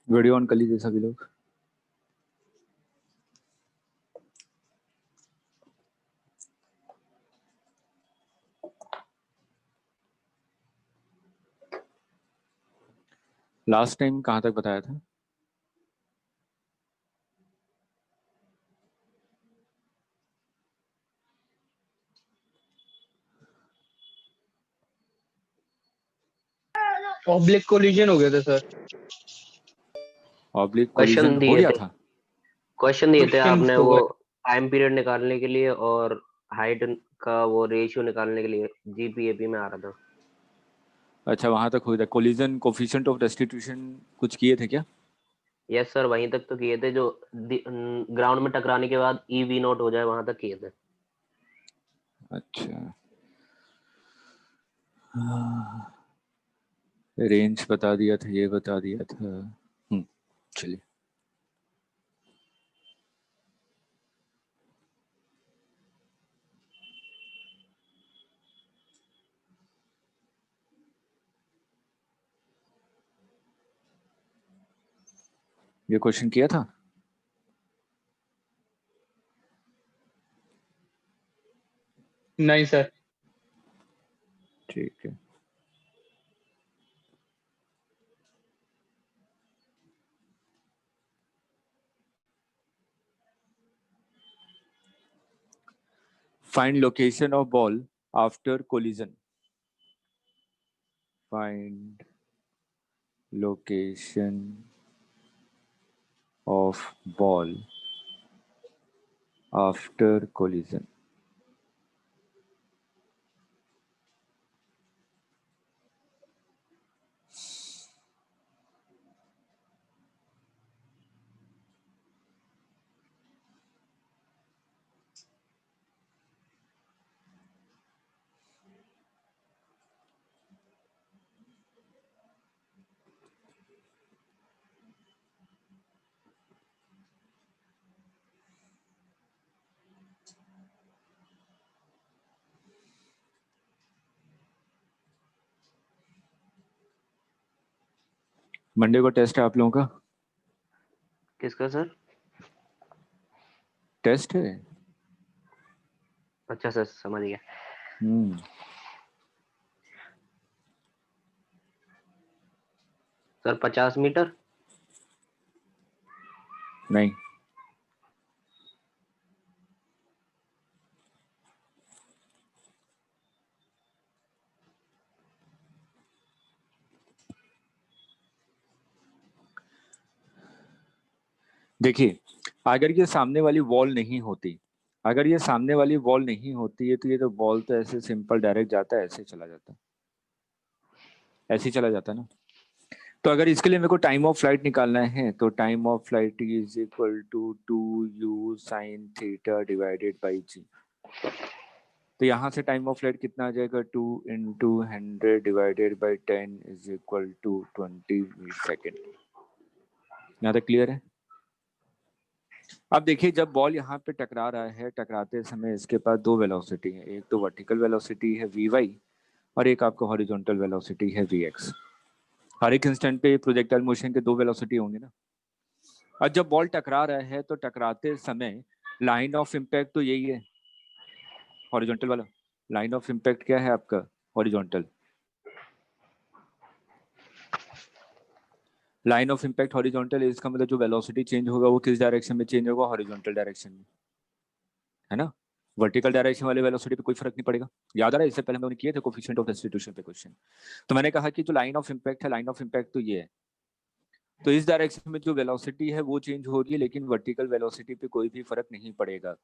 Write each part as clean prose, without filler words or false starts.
Video on कर लीजिए सभी लोग। लास्ट टाइम कहाँ तक बताया था? ऑब्लिक कोलिजन हो गया था सर। ऑब्लिक कोलिजन हो गया था। क्वेश्चन दिए थे Questions आपने, तो वो गए। टाइम पीरियड निकालने के लिए और हाइट का वो रेशियो निकालने के लिए जीपीएपी में आ रहा था। अच्छा, वहां तक हुई था। कोलिजन कोफिशिएंट ऑफ रेस्टिट्यूशन कुछ किए थे क्या? यस सर, वहीं तक तो किए थे, जो ग्राउंड में टकराने के बाद ई वी नॉट हो जाए वहां तक किए थे। अच्छा, रेंज बता दिया था, ये बता दिया था। चलिए। ये क्वेश्चन किया था? नहीं सर। ठीक है। Find location of ball after collision. Find location of ball after collision. Monday को टेस्ट है आप लोगों का? किसका सर? टेस्ट है। अच्छा सर, समझ गया। Sir 50 metre. नहीं, देखिए अगर ये सामने वाली वॉल नहीं होती, अगर ये सामने वाली वॉल नहीं होती है तो ये तो बॉल तो ऐसे सिंपल डायरेक्ट जाता है, ऐसे चला जाता, ऐसे ही चला जाता ना। तो अगर इसके लिए मेरे को टाइम ऑफ फ्लाइट निकालना है तो time of flight is equal to 2u sine theta divided by जी। तो यहाँ से टाइम ऑफ फ्लाइट कितना आ जाएगा? 2 into 100 divided by 10 is equal to 20 second. यहाँ तक क्लियर है? अब देखिए जब बॉल यहाँ पे टकरा रहा है, टकराते समय इसके पास दो वेलोसिटी है, एक तो वर्टिकल वेलोसिटी है vy और एक आपका हॉरिजॉन्टल वेलोसिटी है vx। हर एक इंस्टेंट पे प्रोजेक्टाइल मोशन के दो वेलोसिटी होंगे ना। और जब बॉल टकरा रहा है तो टकराते समय लाइन ऑफ इम्पैक्ट तो यही है, हॉरिजॉन्टल वाला। लाइन ऑफ इम्पैक्ट क्या है आपका? Horizontal. Line of impact horizontal, इसका मतलब जो वेलोसिटी चेंज होगा वो किस डायरेक्शन में चेंज होगा? हॉरिजॉन्टल डायरेक्शन में, है ना। वर्टिकल डायरेक्शन वाले वेलोसिटी पे कोई फर्क नहीं पड़ेगा। याद आ रहा है, इससे पहले हमने किए थे कोफिशिएंट ऑफ सब्स्टिट्यूशन पे क्वेश्चन। तो मैंने कहा कि जो लाइन ऑफ इम्पैक्ट है, लाइन ऑफ इम्पैक्ट तो ये है, तो इस डायरेक्शन में जो वेलोसिटी है वो चेंज हो रही है, लेकिन वर्टिकल वेलोसिटी पे कोई भी फर्क नहीं पड़ेगा।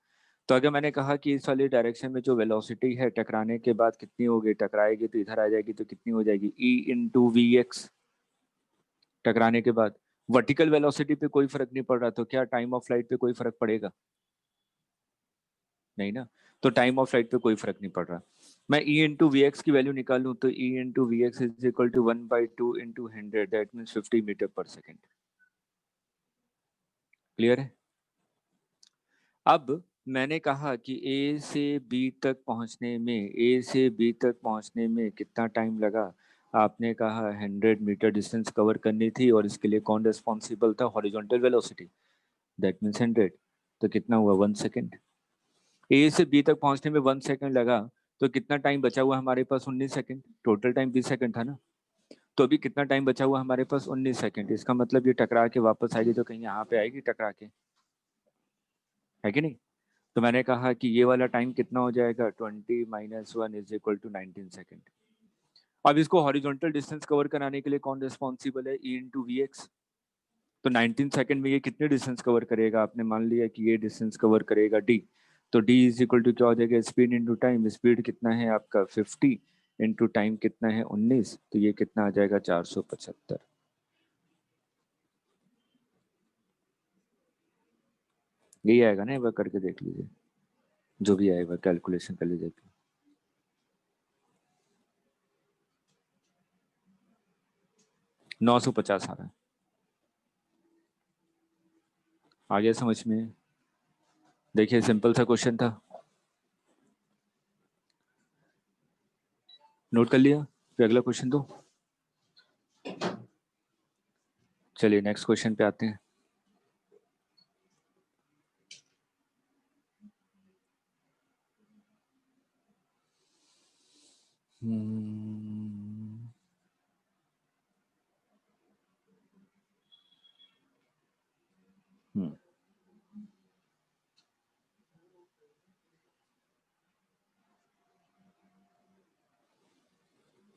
तो अगर मैंने कहा कि इस वाली डायरेक्शन में जो वेलोसिटी है टकराने के बाद कितनी होगी, टकराएगी तो इधर आ जाएगी, तो कितनी हो जाएगी? E into V X. टकराने के बाद वर्टिकल वेलोसिटी पे कोई फर्क नहीं पड़ रहा, तो क्या टाइम ऑफ फ्लाइट पे कोई फर्क पड़ेगा? नहीं ना। तो टाइम ऑफ फ्लाइट पे कोई फर्क नहीं पड़ रहा। मैं ई इंटू वी एक्स की वैल्यू निकालूं तो E into V X is equal to 1/2 into 100, that means 50 metre per second. Clear है? अब मैंने कहा कि ए से बी तक पहुंचने में, ए से बी तक पहुंचने में कितना टाइम लगा? आपने कहा 100 मीटर डिस्टेंस कवर करनी थी, और इसके लिए कौन रिस्पॉन्सिबल था? Horizontal velocity, that means 100। तो कितना हुआ? 1 सेकेंड। ए से बी तक पहुंचने में 1 सेकेंड लगा, तो कितना टाइम बचा हुआ हमारे पास? 19 सेकेंड। टोटल टाइम 20 सेकेंड था ना। तो अभी कितना टाइम बचा हुआ हमारे पास? 19 सेकेंड। इसका मतलब ये टकरा के वापस आएगी तो कहीं यहाँ पे आएगी टकरा के, है कि नहीं। तो मैंने कहा कि ये वाला टाइम कितना हो जाएगा? 20 - 1 इज इक्वल टू 19 सेकेंड। अब इसको हॉरिजॉन्टल डिस्टेंस कवर कराने के लिए कौन रिस्पॉन्सिबल है? E into V X. तो 19 सेकेंड में ये कितने डिस्टेंस कवर करेगा? आपने मान लिया कि ये डिस्टेंस कवर करेगा डी। तो डी इज इक्वल टू क्या हो जाएगा? Speed into time. स्पीड कितना है आपका? 50 इंटू टाइम कितना है? 19। तो ये कितना आ जाएगा? 475। यही आएगा ना, एक बार करके देख लीजिए, जो भी आएगा कैलकुलेशन कर लीजिए। 950 आ रहा है। आ गया समझ में? देखिए सिंपल सा क्वेश्चन था, नोट कर लिया। फिर अगला क्वेश्चन दो। चलिए नेक्स्ट क्वेश्चन पे आते हैं। हम्म, हम्म,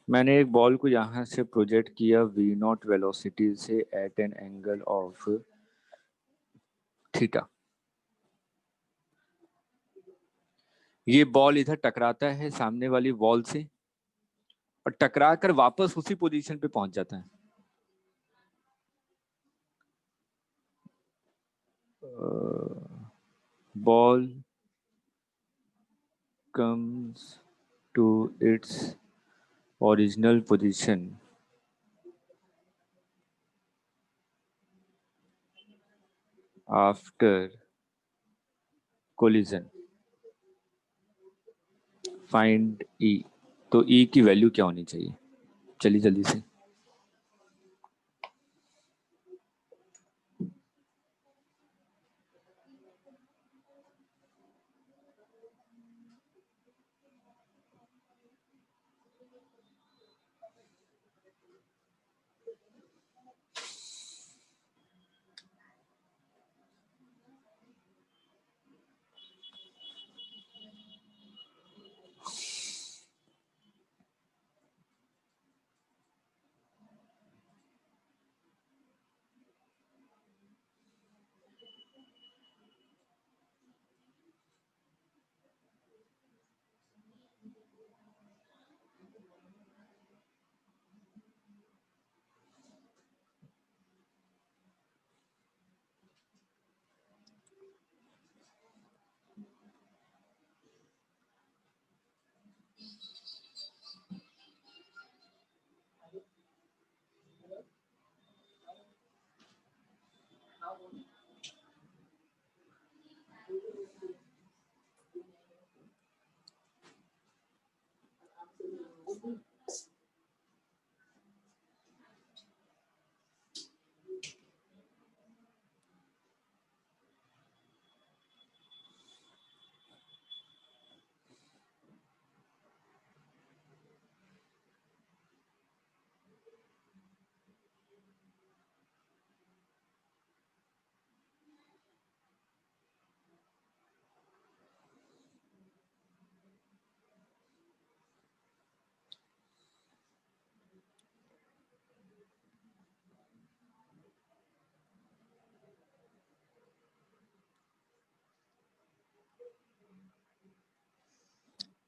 मैंने एक बॉल को यहाँ से प्रोजेक्ट किया v0 वेलोसिटी से at an angle of theta. ये बॉल इधर टकराता है सामने वाली वॉल से, और टकरा कर वापस उसी पोजीशन पे पहुंच जाता है। Ball comes to its original position after collision, find E। तो E की वैल्यू क्या होनी चाहिए? चलिए जल्दी से।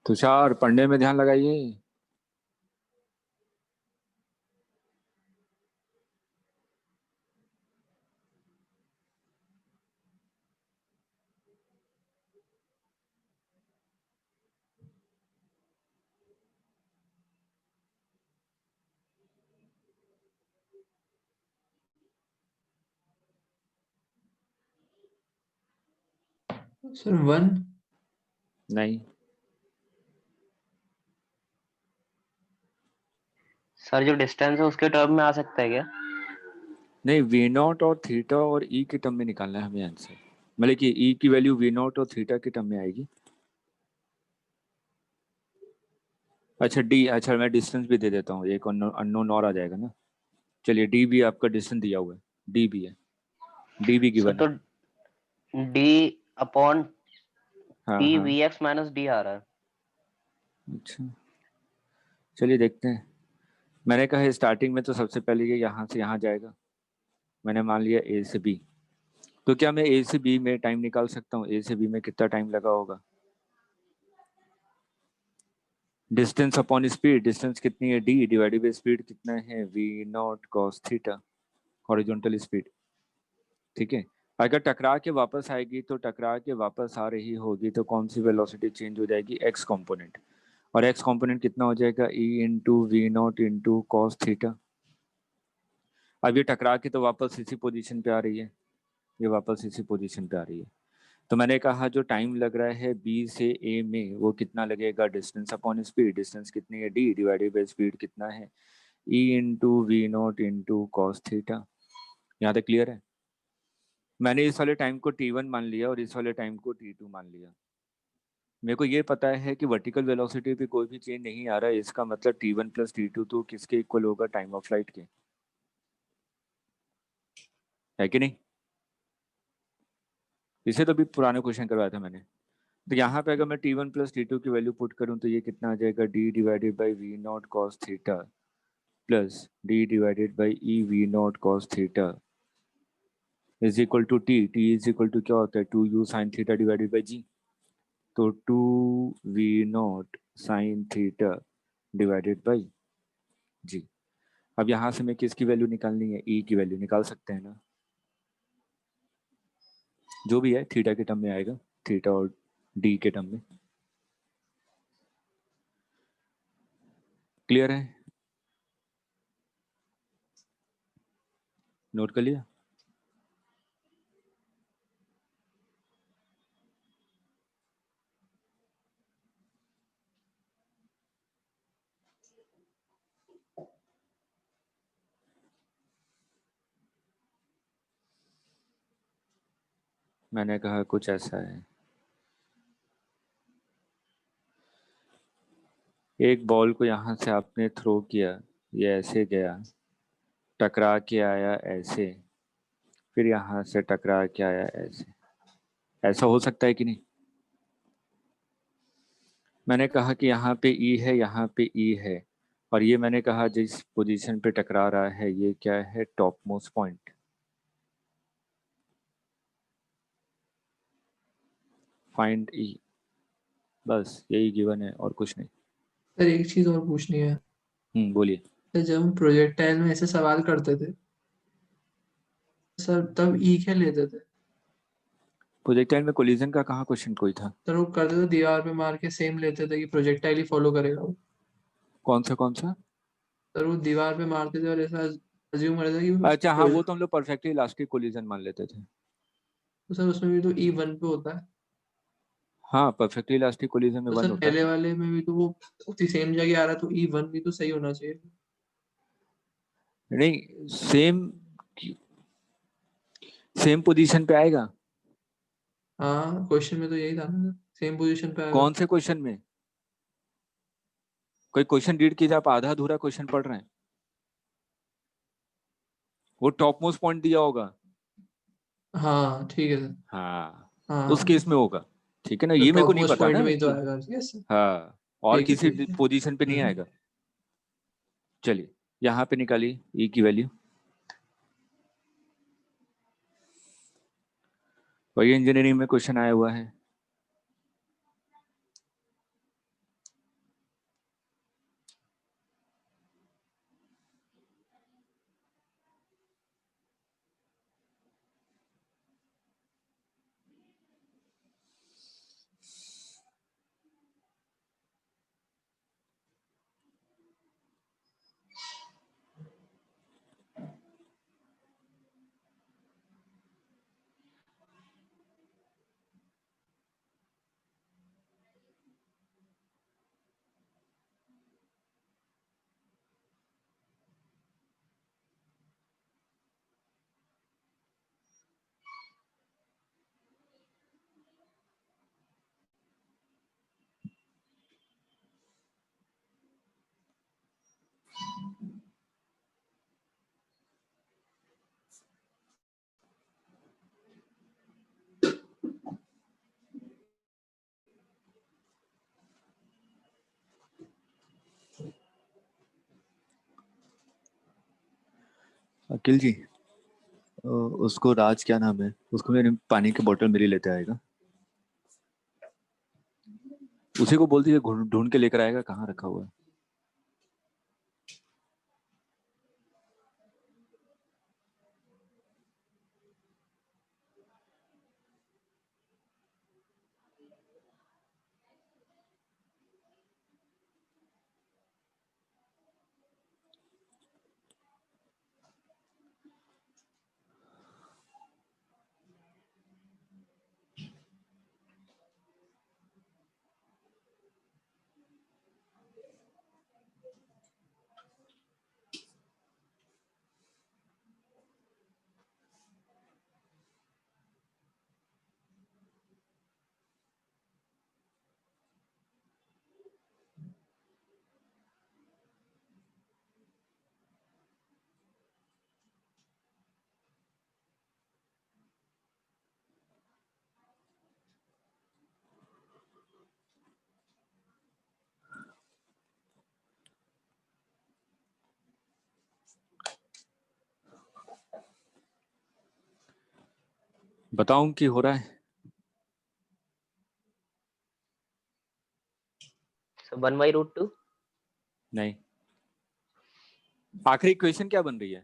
तुषार पढ़ने में ध्यान लगाइए। सर 1। नहीं, सर जो डिस्टेंस है उसके टर्म में आ सकता है क्या? नहीं, वी नॉट और थीटा और ई के टर्म में निकालना है हमें आंसर। मतलब कि ई की वैल्यू वी नॉट और थीटा के टर्म में आएगी। अच्छा डी, अच्छा मैं डिस्टेंस भी दे देता हूँ, एक अननोन और आ जाएगा ना। चलिए डी भी आपका डिस्टेंस दिया हुआ है, डी भी है, डी भी सर गिवन तो है। डी अपॉन हाँ टी हाँ। वी एक्स माइनस डी आ रहा है। अच्छा चलिए देखते हैं। मैंने कहा स्टार्टिंग में तो सबसे पहले ये यहाँ से यहाँ जाएगा। मैंने मान लिया ए से बी, तो क्या मैं ए से बी में टाइम निकाल सकता हूँ? ए से बी में कितना टाइम लगा होगा? डिस्टेंस अपॉन स्पीड, डिस्टेंस कितनी है डी डिवाइडेड बाई स्पीड कितना है V naught cos theta, horizontal speed. ठीक है, अगर टकरा के वापस आएगी तो टकरा के वापस आ रही होगी तो कौन सी वेलोसिटी चेंज हो जाएगी? X component. और एक्स कंपोनेंट कितना हो जाएगा? E into V naught into cos theta. अब ये टकरा के तो वापस इसी पोजीशन पे आ रही है, ये वापस इसी पोजीशन पे आ रही है। तो मैंने कहा जो टाइम लग रहा है बी से ए में वो कितना लगेगा? डिस्टेंस अपॉन स्पीड, डिस्टेंस कितनी है डी डिवाइडेड बाई स्पीड कितना है E into V naught into cos theta. यहाँ तक क्लियर है? मैंने इस वाले टाइम को t1 मान लिया और इस वाले टाइम को t2 मान लिया। मेरे को ये पता है कि वर्टिकल वेलोसिटी पे कोई भी चेंज नहीं आ रहा है, इसका मतलब t1 प्लस t2 तो किसके इक्वल होगा? टाइम ऑफ फ्लाइट के, है कि नहीं? इसे तो भी पुराने क्वेश्चन करवाया था मैंने। तो यहाँ पे अगर मैं t1 प्लस t2 की वैल्यू पुट करूँ तो ये कितना आ जाएगा? d divided by v naught cos theta plus d divided by ई we naught cos theta is equal to t is equal to क्या होता है? 2u sine theta divided by जी। तो 2v0 sine theta divided by g. अब यहाँ से मैं किसकी वैल्यू निकालनी है? ई की वैल्यू निकाल सकते हैं ना, जो भी है थीटा के टर्म में आएगा, थीटा और डी के टर्म में। क्लियर है? नोट कर लिया? मैंने कहा कुछ ऐसा है, एक बॉल को यहाँ से आपने थ्रो किया, ये ऐसे गया, टकरा के आया ऐसे, फिर यहाँ से टकरा के आया ऐसे। ऐसा हो सकता है कि नहीं? मैंने कहा कि यहाँ पे ई है, यहाँ पे ई है, और ये मैंने कहा जिस पोजीशन पे टकरा रहा है ये क्या है? Top most point. Find E, बस यही गिवन है और कुछ नहीं। सर एक चीज और पूछनी है। बोलिए। सर जब हम प्रोजेक्टाइल में ऐसे सवाल करते थे सर तब ई क्या लेते थे? प्रोजेक्टाइल में कोलिजन का कहाँ क्वेश्चन कोई था? सर वो करते थे दीवार पे मार के सेम लेते थे कि प्रोजेक्टाइल ही फॉलो करेगा वो। कौन सा कौन सा? सर वो दीवार पे मारते थे और ऐसा अज्यूम करते थे कि अच्छा हाँ, वो तो हम लोग परफेक्टली इलास्टिक कोलिजन मान लेते थे। तो सर उसमें भी तो ई वन पे होता है। हाँ, परफेक्टली इलास्टिक कोलिजन में तो वन सर होता है। पहले वाले में भी तो वो उसी सेम जगह आ रहा तो ई वन भी तो सही होना चाहिए। नहीं, सेम सेम पोजीशन पे आएगा। हाँ क्वेश्चन में तो यही था ना, सेम पोजीशन पे आएगा। कौन से क्वेश्चन में? कोई क्वेश्चन रीड कीजिए, आप आधा अधूरा क्वेश्चन पढ़ रहे हैं। वो टॉप मोस्ट पॉइंट दिया होगा। हाँ ठीक है सर। हाँ, उस हाँ केस में होगा। ठीक है ना, तो ये मेरे को टॉप नहीं मोस्ट पता पॉइंट ना में ही तो कि आएगा। Yes sir. हाँ, और ठीक है किसी ठीक है। पोजीशन पे नहीं आएगा। चलिए यहाँ पे निकालिए ई की वैल्यू। वही इंजीनियरिंग में क्वेश्चन आया हुआ है। अकिल जी, उसको राज क्या नाम है, उसको मेरे पानी की बोतल मेरी लेते आएगा। उसी को बोल दीजिए ढूंढ के लेकर आएगा, कहाँ रखा हुआ है। बताऊं कि हो रहा है? So 1/√2. नहीं। आखिरी इक्वेशन क्या बन रही है?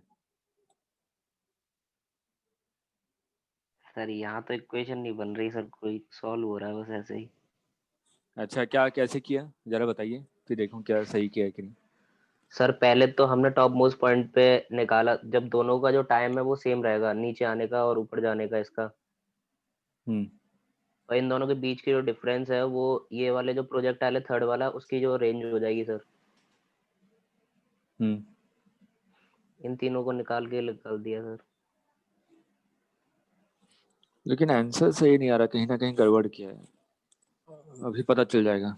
सर यहाँ तो इक्वेशन नहीं बन रही सर, कोई सॉल्व हो रहा है बस ऐसे ही। अच्छा, क्या कैसे किया जरा बताइए, फिर देखूं क्या सही किया है कि नहीं। सर पहले तो हमने टॉप मोस्ट पॉइंट पे निकाला, जब दोनों का जो टाइम है वो सेम रहेगा, नीचे आने का और ऊपर जाने का इसका, हम्म। और इन दोनों के बीच की जो डिफरेंस है वो ये वाले जो प्रोजेक्टाइल है थर्ड वाला, उसकी जो रेंज हो जाएगी सर। हम्म। इन तीनों को निकाल दिया सर। लेकिन आंसर सही नहीं आ रहा, कहीं ना कहीं गड़बड़ किया है। अभी पता चल जाएगा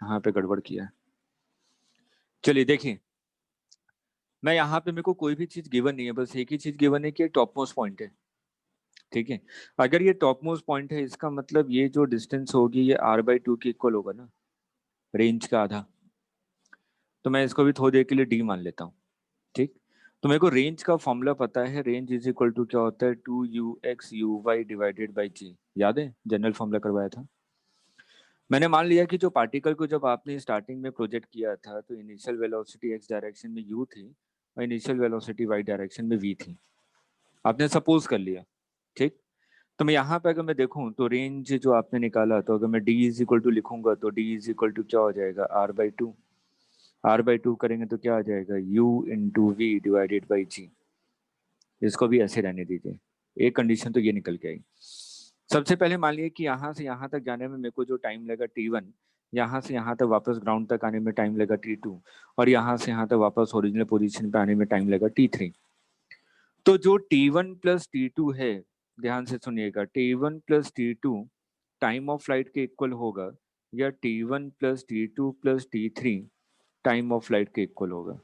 कहाँ पे गड़बड़ किया है। चलिए देखिए, मैं यहाँ पे मेरे को कोई भी चीज गिवन नहीं है, बस एक ही चीज गिवन है कि टॉप मोस्ट पॉइंट है। ठीक है, अगर ये टॉप मोस्ट पॉइंट है, इसका मतलब ये जो डिस्टेंस होगी ये r/2 के इक्वल होगा ना, रेंज का आधा। तो मैं इसको भी थोड़ी देर के लिए डी मान लेता हूँ। ठीक, तो मेरे को रेंज का फॉर्मूला पता है, रेंज इज इक्वल टू क्या होता है, 2u(x)u(y) डिवाइडेड बाई जी। याद है, जनरल फॉर्मूला करवाया था। मैंने मान लिया कि जो पार्टिकल को जब आपने स्टार्टिंग में प्रोजेक्ट किया था तो इनिशियल वेलोसिटी x डायरेक्शन में u थी और इनिशियल वेलोसिटी y डायरेक्शन में v थी। आपने सपोज कर लिया। ठीक, तो मैं यहाँ पे अगर मैं देखूं तो रेंज जो आपने निकाला, तो अगर मैं d इज इक्वल टू लिखूंगा तो d इज इक्वल टू क्या हो जाएगा, r/2। r/2 करेंगे तो क्या आ जाएगा, u into v divided by g. इसको भी ऐसे रहने दीजिए, एक कंडीशन तो ये निकल के आई। सबसे पहले मान लिया कि यहाँ से यहाँ तक जाने में मेरे को जो टाइम लगा t1, यहाँ से यहाँ तक वापस ग्राउंड तक आने में टाइम लगा t2, और यहाँ से यहाँ तक वापस ओरिजिनल पोजीशन पे आने में टाइम लगा t3। तो जो t1 प्लस t2 है, ध्यान से सुनिएगा, t1 plus t2 time of flight के इक्वल होगा या t1 plus t2 plus t3 time of flight के इक्वल होगा।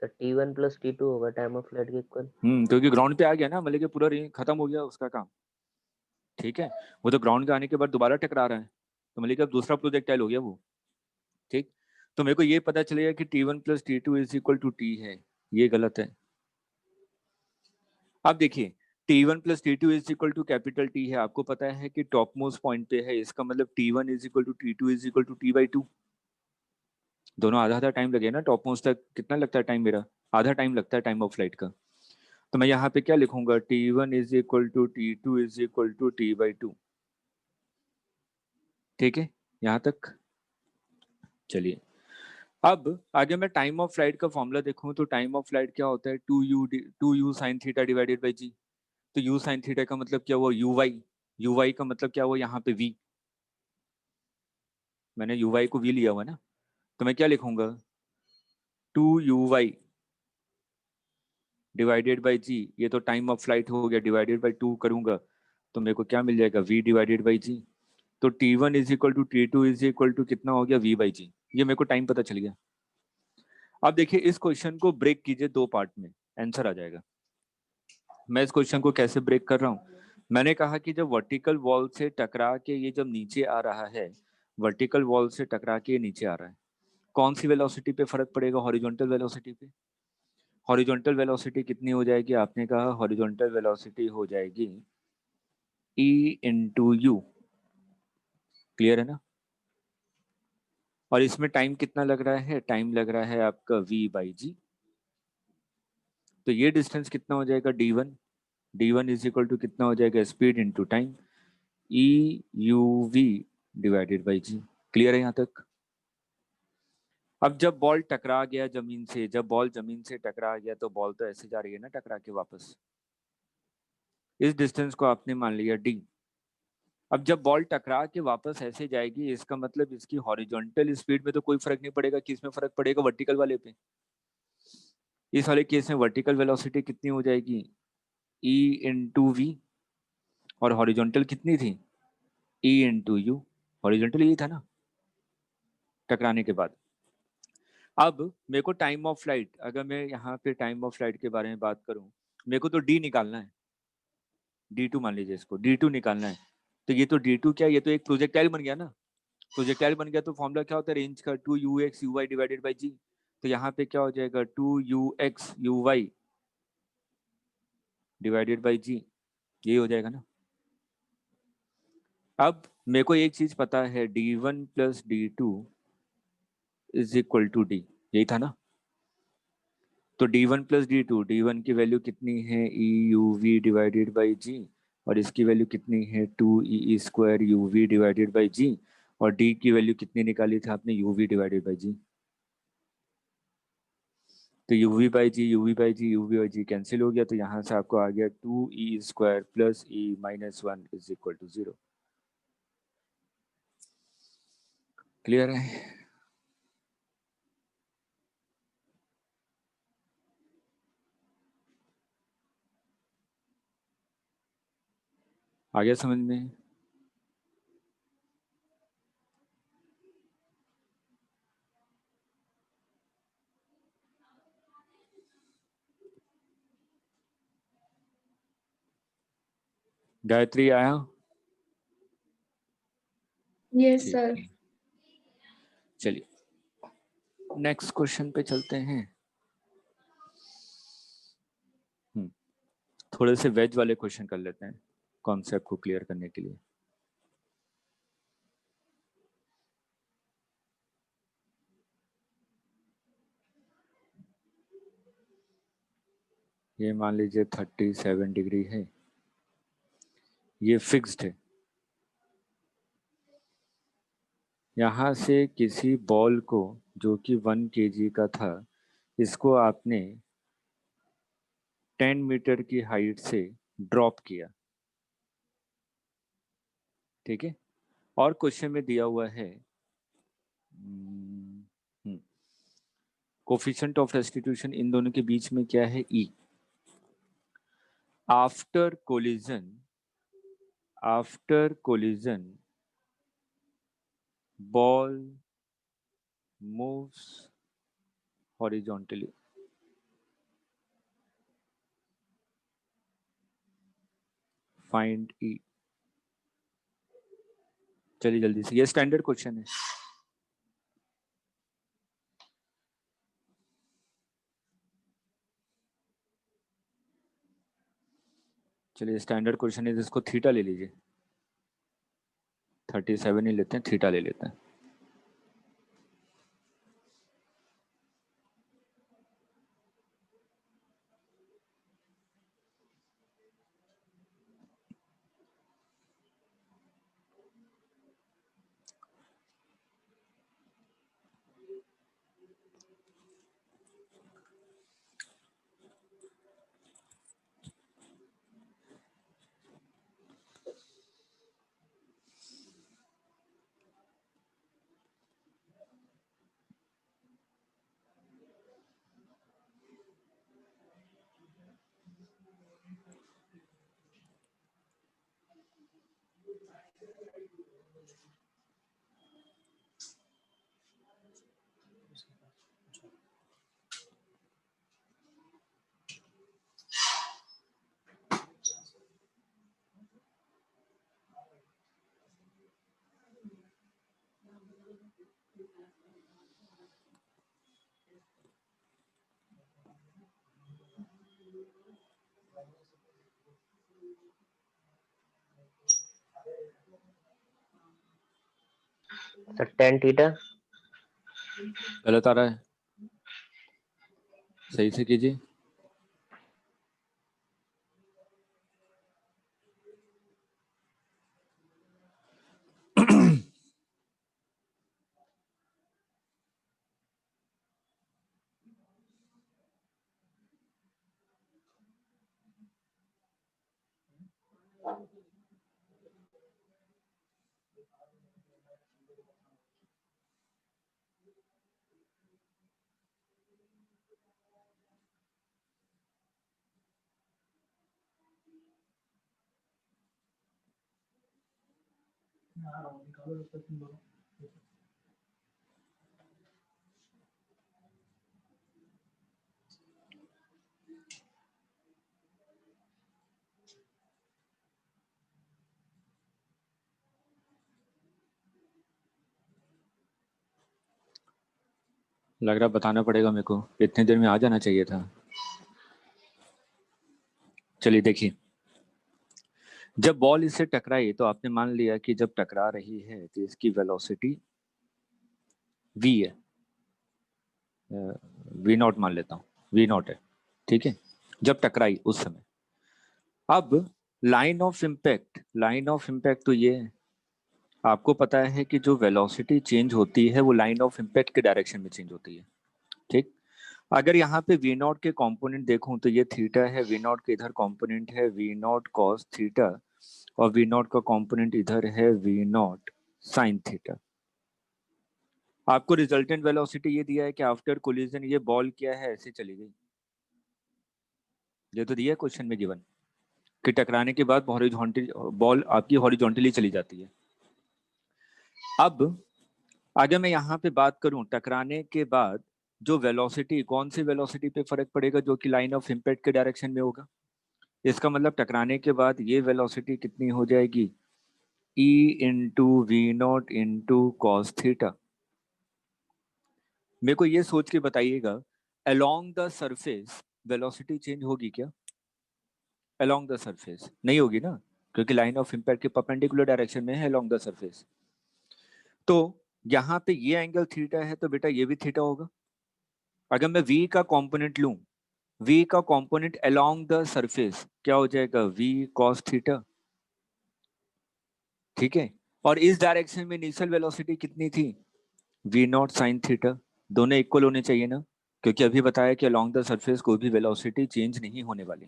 सर T1 + T2 होगा टाइम ऑफ फ्लाइट के इक्वल। क्योंकि ग्राउंड पे आ गया ना, मतलब कि पूरा रेंज खत्म हो गया उसका काम। ठीक है, वो तो ग्राउंड पे आने के बाद दोबारा टकरा रहा है, तो मतलब कि अब दूसरा प्रोजेक्टाइल हो गया वो। ठीक, तो मेरे को ये पता चलेगा कि t1 plus t2 is equal to T है, ये गलत है। अब देखिए, t1 plus t2 is equal to capital T है, आपको पता है कि टॉप मोस्ट पॉइंट पे है, इसका मतलब t1 is equal to t2 is equal to t/2। दोनों आधा आधा टाइम लगे ना, टॉप मोस्ट तक कितना लगता है टाइम मेरा, आधा टाइम लगता है टाइम ऑफ फ्लाइट का। तो मैं यहाँ पे क्या लिखूंगा, t1 is equal to t2 is equal to t/2। ठीक है, यहाँ तक। चलिए, अब आगे मैं टाइम ऑफ फ्लाइट का फॉर्मूला देखूं तो टाइम ऑफ फ्लाइट क्या होता है, 2u sine theta divided by जी। तो u साइन थीटा का मतलब क्या हुआ, u(y) का मतलब क्या हुआ यहाँ पे v। मैंने u(y) को v लिया हुआ ना, तो मैं क्या लिखूंगा, 2u(y) डिवाइडेड बाई जी। ये तो टाइम ऑफ फ्लाइट हो गया, डिवाइडेड बाई 2 करूंगा तो मेरे को क्या मिल जाएगा, v डिवाइडेड बाई जी। तो t1 is equal to t2 is equal to कितना हो गया, v बाई जी। ये मेरे को टाइम पता चल गया। अब देखिए, इस क्वेश्चन को ब्रेक कीजिए दो पार्ट में, आंसर आ जाएगा। मैं इस क्वेश्चन को कैसे ब्रेक कर रहा हूँ, मैंने कहा कि जब वर्टिकल वॉल से टकरा के ये जब नीचे आ रहा है, वर्टिकल वॉल से टकरा के ये नीचे आ रहा है, कौन सी वेलोसिटी पे फर्क पड़ेगा? हॉरिजॉन्टल वेलोसिटी पे। हॉरिजॉन्टल वेलोसिटी कितनी हो जाएगी? आपने कहा हॉरिजॉन्टल वेलोसिटी हो जाएगी E इंटू यू। क्लियर है ना? और इसमें टाइम कितना लग रहा है? टाइम लग रहा है आपका V/g। तो ये डिस्टेंस कितना हो जाएगा? D1। D1 is equal to कितना हो जाएगा? Speed into time, EUV divided by G. Clear है यहाँ तक? अब जब बॉल टकरा गया जमीन से, जब बॉल जमीन से टकरा गया तो बॉल तो ऐसे जा रही है ना टकरा के वापस। इस डिस्टेंस को आपने मान लिया D। अब जब बॉल टकरा के वापस ऐसे जाएगी, इसका मतलब इसकी हॉरिजॉन्टल स्पीड में तो कोई फर्क नहीं पड़ेगा। किस में फर्क पड़ेगा? वर्टिकल वाले पे। इस वाले केस में वर्टिकल वेलोसिटी कितनी हो जाएगी? E into V. और हॉरिजॉन्टल कितनी थी? E into you. हॉरिजॉन्टल यही था ना टकराने के बाद। अब मेरे को टाइम ऑफ फ्लाइट, अगर मैं यहाँ पे टाइम ऑफ फ्लाइट के बारे में बात करूँ, मेरे को तो डी निकालना है। D2 मान लीजिए, इसको D2 निकालना है। तो ये तो D2 क्या है? ये तो एक प्रोजेक्टाइल बन गया ना। प्रोजेक्टाइल बन गया तो फॉर्मूला क्या होता है? रेंज का 2UX/UY डिवाइडेड बाई जी। तो यहाँ पे क्या हो जाएगा? 2UX/UY डिवाइडेड बाई जी। यही हो जाएगा ना। अब मेरे को एक चीज पता है, D1 plus D2 is equal to D। यही था ना। तो D1 प्लस D2, D1 की वैल्यू कितनी है? EUV डिवाइडेड बाई जी। और इसकी वैल्यू कितनी है? 2E² UV डिवाइडेड बाई जी। और D की वैल्यू कितनी निकाली थी आपने? UV डिवाइडेड बाई जी। तो UV/G कैंसिल हो गया। तो यहाँ से आपको आ गया 2E² plus E-1 is equal to 0। Clear है? आ गया समझ में? गायत्री आया? यस ठीक सर। है, चलिए नेक्स्ट क्वेश्चन पे चलते हैं। थोड़े से वेज वाले क्वेश्चन कर लेते हैं कॉन्सेप्ट को क्लियर करने के लिए। ये मान लीजिए 37 डिग्री है, ये फिक्स्ड है। यहाँ से किसी बॉल को जो कि 1 kg का था, इसको आपने 10 मीटर की हाइट से ड्रॉप किया। ठीक है। और क्वेश्चन में दिया हुआ है कोफिशिएंट ऑफ रेस्टिट्यूशन इन दोनों के बीच में क्या है? E। After collision ball moves horizontally. Find E। चलिए जल्दी से, ये स्टैंडर्ड क्वेश्चन है। चलिए स्टैंडर्ड क्वेश्चन है, इसको थीटा ले लीजिए। 37 ही लेते हैं, थीटा ले लेते हैं। Sir tan theta. गलत आ रहा है, सही से कीजिए। लग रहा बताना पड़ेगा मेरे को, इतने देर में आ जाना चाहिए था। चलिए देखिए, जब बॉल इससे टकराई तो आपने मान लिया कि जब टकरा रही है तो इसकी वेलोसिटी v है, v नॉट मान लेता हूँ, v नॉट है, ठीक है, जब टकराई उस समय। अब लाइन ऑफ इम्पैक्ट तो ये है, आपको पता है कि जो वेलोसिटी चेंज होती है वो लाइन ऑफ इम्पैक्ट के डायरेक्शन में चेंज होती है, ठीक। अगर यहाँ पे वी नॉट के कंपोनेंट देखूं तो ये थीटा है, वी नॉट के इधर कंपोनेंट है वी नॉट कॉस थीटा, और वी नॉट का कंपोनेंट इधर है वी नॉट साइन थीटा। आपको रिजल्टेंट वेलोसिटी ये दिया है कि आफ्टर कोलिजन ये बॉल क्या है, ऐसे चली गई, ये तो दिया है क्वेश्चन में गिवन कि टकराने के बाद हॉरिजॉन्टल बॉल आपकी हॉरिजॉन्टली चली जाती है। अब अगर मैं यहाँ पे बात करूं टकराने के बाद जो वेलोसिटी, कौन सी वेलोसिटी पे फर्क पड़ेगा, जो कि लाइन ऑफ इम्पैक्ट के डायरेक्शन में होगा। इसका मतलब टकराने के बाद ये वेलोसिटी कितनी हो जाएगी, E into V naught into cos theta. मेरे को ये सोच के बताइएगा, along the surface velocity change होगी क्या? अलोंग द सरफेस नहीं होगी ना, क्योंकि लाइन ऑफ इम्पैक्ट के परपेंडिकुलर डायरेक्शन में है अलोंग द सरफेस। तो यहाँ पे ये एंगल थीटा है तो बेटा ये भी थीटा होगा। अगर मैं v का कंपोनेंट लूं, v का कंपोनेंट अलोंग द सरफेस क्या हो जाएगा, v cos थीटा, ठीक है। और इस डायरेक्शन में इनिशियल वेलोसिटी कितनी थी, v नॉट साइन थीटा। दोनों इक्वल होने चाहिए ना, क्योंकि अभी बताया कि अलोंग द सरफेस कोई भी वेलोसिटी चेंज नहीं होने वाली,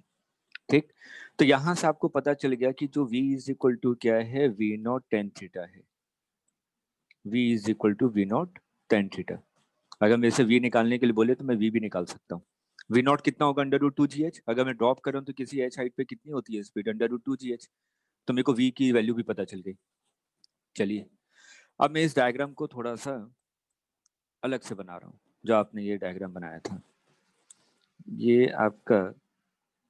ठीक। तो यहां से आपको पता चल गया कि जो v इज इक्वल टू क्या है, v नॉट टेन थीटा है, v is equal to v naught tan theta. अगर मेरे से v निकालने के लिए बोले तो मैं v भी निकाल सकता हूँ। v नॉट कितना होगा, under root two G H. अगर मैं ड्रॉप कर रहा हूँ तो किसी एच हाइट पे कितनी होती है speed, under root two G H. तो मेरे को v की वैल्यू भी पता चल गई। चलिए अब मैं इस डायग्राम को थोड़ा सा अलग से बना रहा हूँ, जो आपने ये डायग्राम बनाया था। ये आपका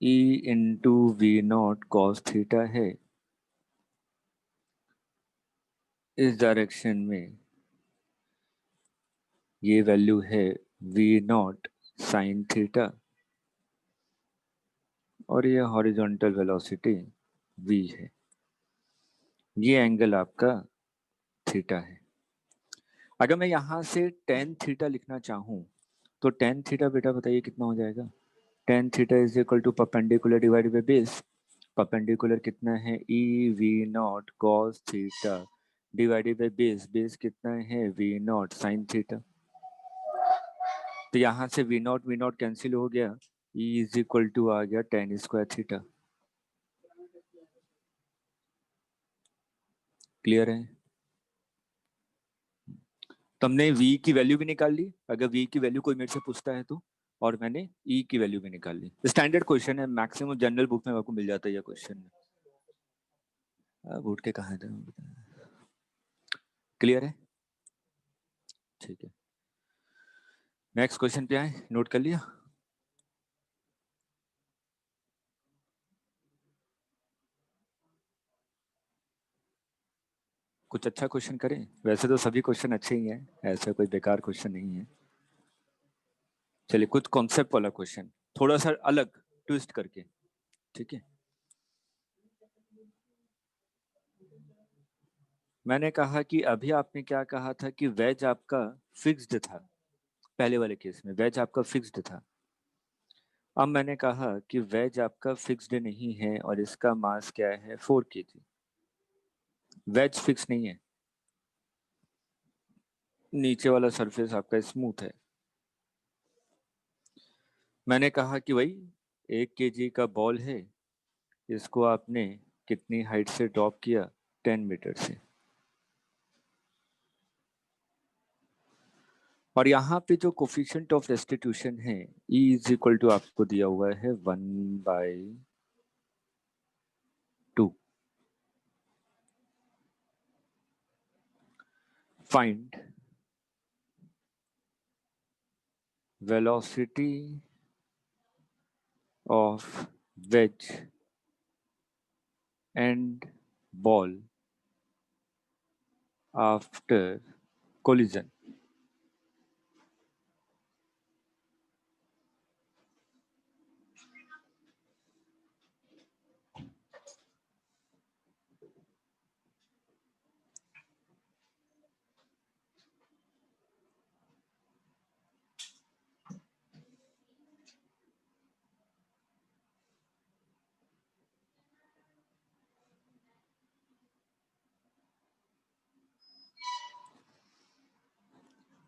e into V naught cos theta है, इस डायरेक्शन में ये वैल्यू है वी नॉट साइन थीटा, और ये हॉरिजॉन्टल वेलोसिटी v है, ये एंगल आपका थीटा है। अगर मैं यहाँ से टेन थीटा लिखना चाहूँ तो टेन थीटा बेटा बताइए कितना हो जाएगा, tan theta is equal to perpendicular divided by base. Perpendicular कितना है, E we naught cos theta divided by base, base कितना है वी नॉट साइन थीटा। तो यहाँ से वी नॉट कैंसिल हो गया, ई इज इक्वल टू आ गया टेन स्क्वायर थीटा। क्लियर है? तुमने v की वैल्यू भी निकाल ली, अगर v की वैल्यू कोई मेरे से पूछता है तो, और मैंने e की वैल्यू भी निकाल ली। स्टैंडर्ड क्वेश्चन है, मैक्सिमम जनरल बुक में आपको मिल जाता है ये क्वेश्चन। उठ के कहा था, क्लियर है? ठीक है, नेक्स्ट क्वेश्चन पे आए, नोट कर लिया? कुछ अच्छा क्वेश्चन करें, वैसे तो सभी क्वेश्चन अच्छे ही हैं, ऐसा कोई बेकार क्वेश्चन नहीं है। चलिए कुछ कॉन्सेप्ट वाला क्वेश्चन, थोड़ा सा अलग ट्विस्ट करके, ठीक है। मैंने कहा कि अभी आपने क्या कहा था कि वेज आपका फिक्स्ड था, पहले वाले केस में वेज आपका फिक्स्ड था। अब मैंने कहा कि वेज आपका फिक्स्ड नहीं है और इसका मास क्या है 4 kg। वेज फिक्स नहीं है, नीचे वाला सरफेस आपका स्मूथ है। मैंने कहा कि भाई 1 kg का बॉल है, इसको आपने कितनी हाइट से ड्रॉप किया, 10 मीटर से। और यहाँ पे जो कोफिशिएंट ऑफ रेस्टिट्यूशन है E इज इक्वल टू आपको दिया हुआ है 1/2। Find velocity of ways and ball after collision.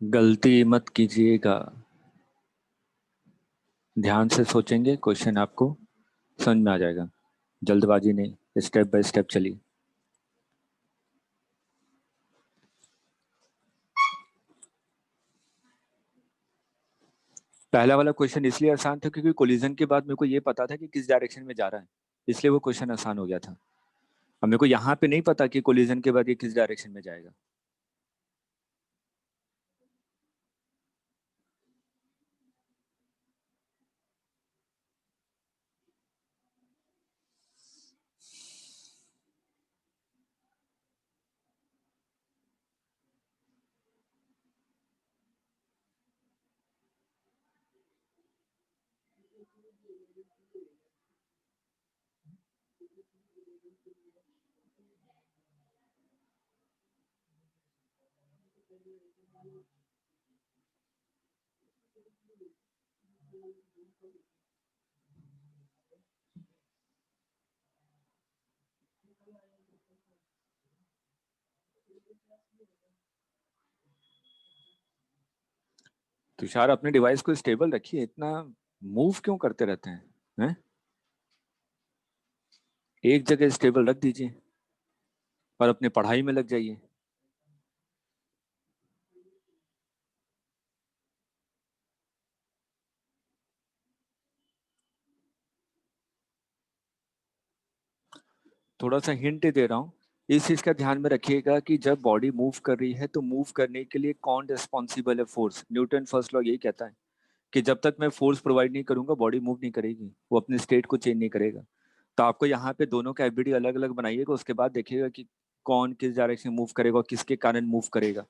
गलती मत कीजिएगा, ध्यान से सोचेंगे क्वेश्चन आपको समझ में आ जाएगा। जल्दबाजी नहीं, स्टेप बाय स्टेप चलिए। पहला वाला क्वेश्चन इसलिए आसान था क्योंकि कोलिजन के बाद मेरे को ये पता था कि किस डायरेक्शन में जा रहा है, इसलिए वो क्वेश्चन आसान हो गया था। अब मेरे को यहाँ पे नहीं पता कि कोलिजन के बाद ये किस डायरेक्शन में जाएगा। तुषार अपने डिवाइस को स्टेबल रखिए, इतना मूव क्यों करते रहते हैं? एक जगह स्टेबल रख दीजिए और अपने पढ़ाई में लग जाइए। थोड़ा सा हिंट दे रहा हूँ, इस चीज का ध्यान में रखिएगा कि जब बॉडी मूव कर रही है तो मूव करने के लिए कौन रिस्पॉन्सिबल है? फोर्स। न्यूटन फर्स्ट लॉ यही कहता है कि जब तक मैं फोर्स प्रोवाइड नहीं करूंगा बॉडी मूव नहीं करेगी, वो अपने स्टेट को चेंज नहीं करेगा। तो आपको यहाँ पे दोनों का एफबीडी अलग अलग बनाइएगा, उसके बाद देखिएगा कि कौन किस डायरेक्शन मूव करेगा और किसके कारण मूव करेगा।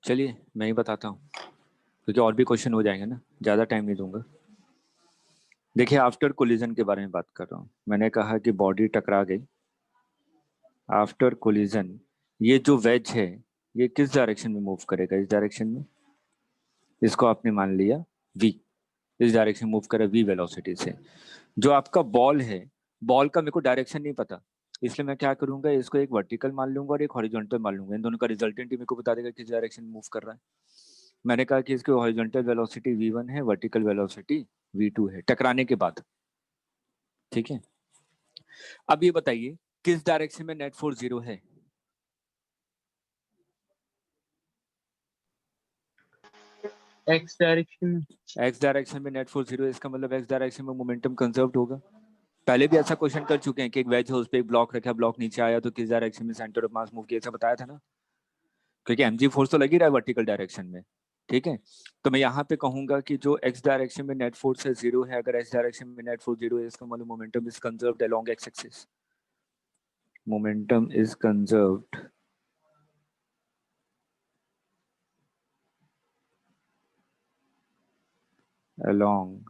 चलिए मैं ही बताता हूँ, क्योंकि और भी क्वेश्चन हो जाएंगे ना, ज्यादा टाइम नहीं दूंगा। देखिए आफ्टर कोलिजन के बारे में बात कर रहा हूँ। मैंने कहा कि बॉडी टकरा गई आफ्टर कोलिजन, ये जो वेज है ये किस डायरेक्शन में मूव करेगा? इस डायरेक्शन में। इसको आपने मान लिया v, इस डायरेक्शन मूव करे v वेलोसिटी से। जो आपका बॉल है, बॉल का मेरे को डायरेक्शन नहीं पता, इसलिए मैं क्या करूंगा, इसको एक वर्टिकल मान लूंगा और एक हॉरिजॉन्टल मान लूंगा। इन दोनों का रिजल्टेंट ही मेरे को बता देगा किस डायरेक्शन में मूव कर रहा है। मैंने कहा कि इसकी हॉरिजॉन्टल वेलोसिटी v1 है, वर्टिकल वेलोसिटी v2 है टकराने के बाद। ठीक है, अब ये बताइए किस डायरेक्शन में नेट फोर्स 0 है? एक्स डायरेक्शन में। एक्स डायरेक्शन में नेट फोर्स 0 है, इसका मतलब एक्स डायरेक्शन में मोमेंटम कंजर्व्ड होगा। पहले भी ऐसा क्वेश्चन कर चुके हैं कि एक वेज है, उस पर एक ब्लॉक रखा, ब्लॉक नीचे आया तो किस डायरेक्शन में सेंटर ऑफ मास मूव किया, ऐसा बताया था ना, क्योंकि mg फोर्स तो लग ही रहा है वर्टिकल डायरेक्शन में। ठीक है, तो मैं यहाँ पे कहूंगा कि जो x डायरेक्शन में नेट फोर्स है 0 है, अगर x डायरेक्शन में नेट फोर्स 0 है, इसका मतलब momentum is conserved along x axis. Momentum is conserved along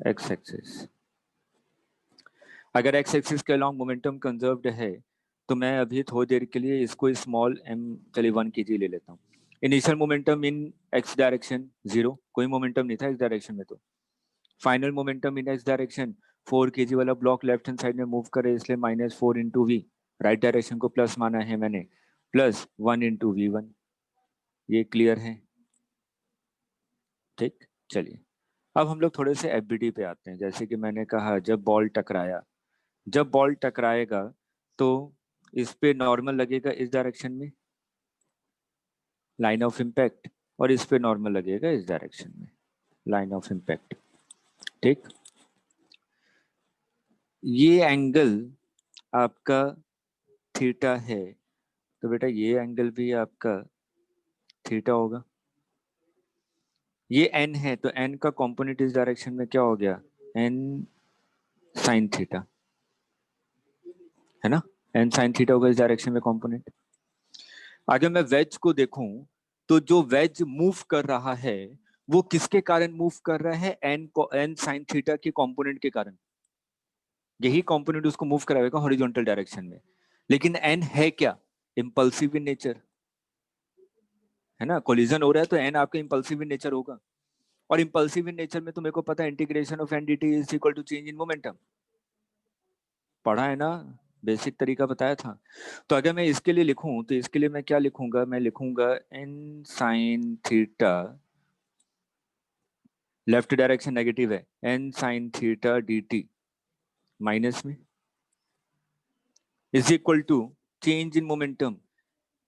x axis. अगर x एक्सिस के अलोंग मोमेंटम कंजर्व्ड है तो मैं अभी थोड़ी देर के लिए इसको स्मॉल m चलिए 1 kg ले लेता हूँ। इनिशियल मोमेंटम इन x डायरेक्शन 0, कोई मोमेंटम नहीं था x डायरेक्शन में, तो फाइनल मोमेंटम इन x डायरेक्शन 4 kg वाला ब्लॉक लेफ्ट हैंड साइड में मूव करे, इसलिए -4 इंटू वी, राइट डायरेक्शन को प्लस माना है मैंने, +1 इंटू v1। ये क्लियर है? ठीक, चलिए अब हम लोग थोड़े से एफबीडी पे आते हैं। जैसे कि मैंने कहा जब बॉल टकराया, जब बॉल टकराएगा तो इस पे नॉर्मल लगेगा इस डायरेक्शन में, लाइन ऑफ इम्पैक्ट, और इस पे नॉर्मल लगेगा इस डायरेक्शन में, लाइन ऑफ इम्पैक्ट। ठीक, ये एंगल आपका थीटा है, तो बेटा ये एंगल भी आपका थीटा होगा। ये एन है तो एन का कंपोनेंट इस डायरेक्शन में क्या हो गया, एन साइन थीटा, है ना, एन साइन थीटा होगा इस डायरेक्शन में कंपोनेंट। अगर मैं वेज को देखूं तो जो वेज मूव कर रहा है वो किसके कारण मूव कर रहा है, एन साइन थीटा के कंपोनेंट के कारण। यही कंपोनेंट उसको मूव कराएगा हॉरिजॉन्टल डायरेक्शन में। लेकिन एन है क्या, इंपल्सिव इन नेचर, है ना, कोलिजन हो रहा है तो एन आपका इंपल्सिव इन नेचर होगा। और इंपल्सिव इन नेचर में तो मेरे को पता है integration of N dt is equal to change in momentum, पढ़ा है ना, बेसिक तरीका बताया था। तो अगर मैं इसके लिए लिखूं तो इसके लिए मैं क्या लिखूंगा, मैं लिखूंगा n sine theta, left direction negative है, n sine theta dt minus में is equal to change in momentum.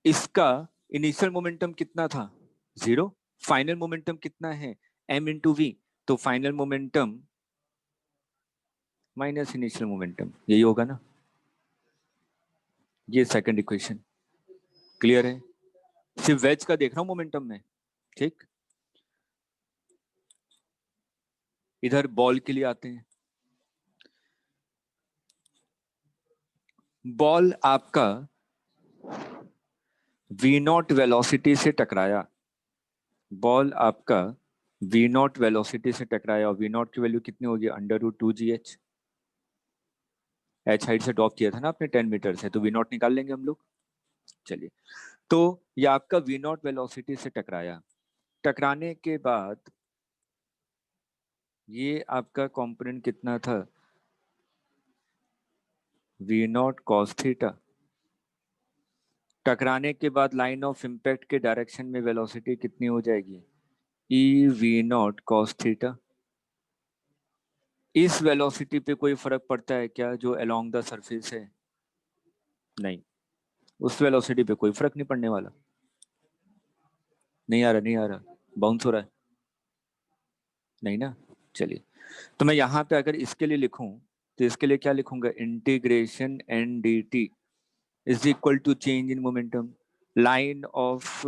इसका इनिशियल मोमेंटम कितना था, 0, फाइनल मोमेंटम कितना है, m इंटू वी, तो final momentum minus initial momentum, यही होगा ना। ये सेकंड इक्वेशन क्लियर है, सिर्फ वेज का देख रहा हूं मोमेंटम में। ठीक, इधर बॉल के लिए आते हैं। बॉल आपका v0 वेलोसिटी से टकराया, बॉल आपका v0 वेलोसिटी से टकराया, और v0 की वैल्यू कितनी होगी, √2gh। h हाइट से ड्रॉप किया था ना आपने 10 मीटर से, तो v0 निकाल लेंगे हम लोग। चलिए, तो ये आपका v0 वेलोसिटी से टकराया, टकराने के बाद ये आपका कंपोनेंट कितना था, v0 cos थीटा। टकराने के बाद लाइन ऑफ इम्पैक्ट के डायरेक्शन में वेलोसिटी कितनी हो जाएगी, ई v0 cos थीटा। इस वेलोसिटी पे कोई फर्क पड़ता है क्या जो अलोंग द सरफेस है, नहीं, उस वेलोसिटी पे कोई फर्क नहीं पड़ने वाला। नहीं आ रहा, नहीं आ रहा, बाउंस हो रहा है, नहीं ना। चलिए, तो मैं यहाँ पे अगर इसके लिए लिखूं तो इसके लिए क्या लिखूंगा, integration N D T is equal to change in momentum, line of,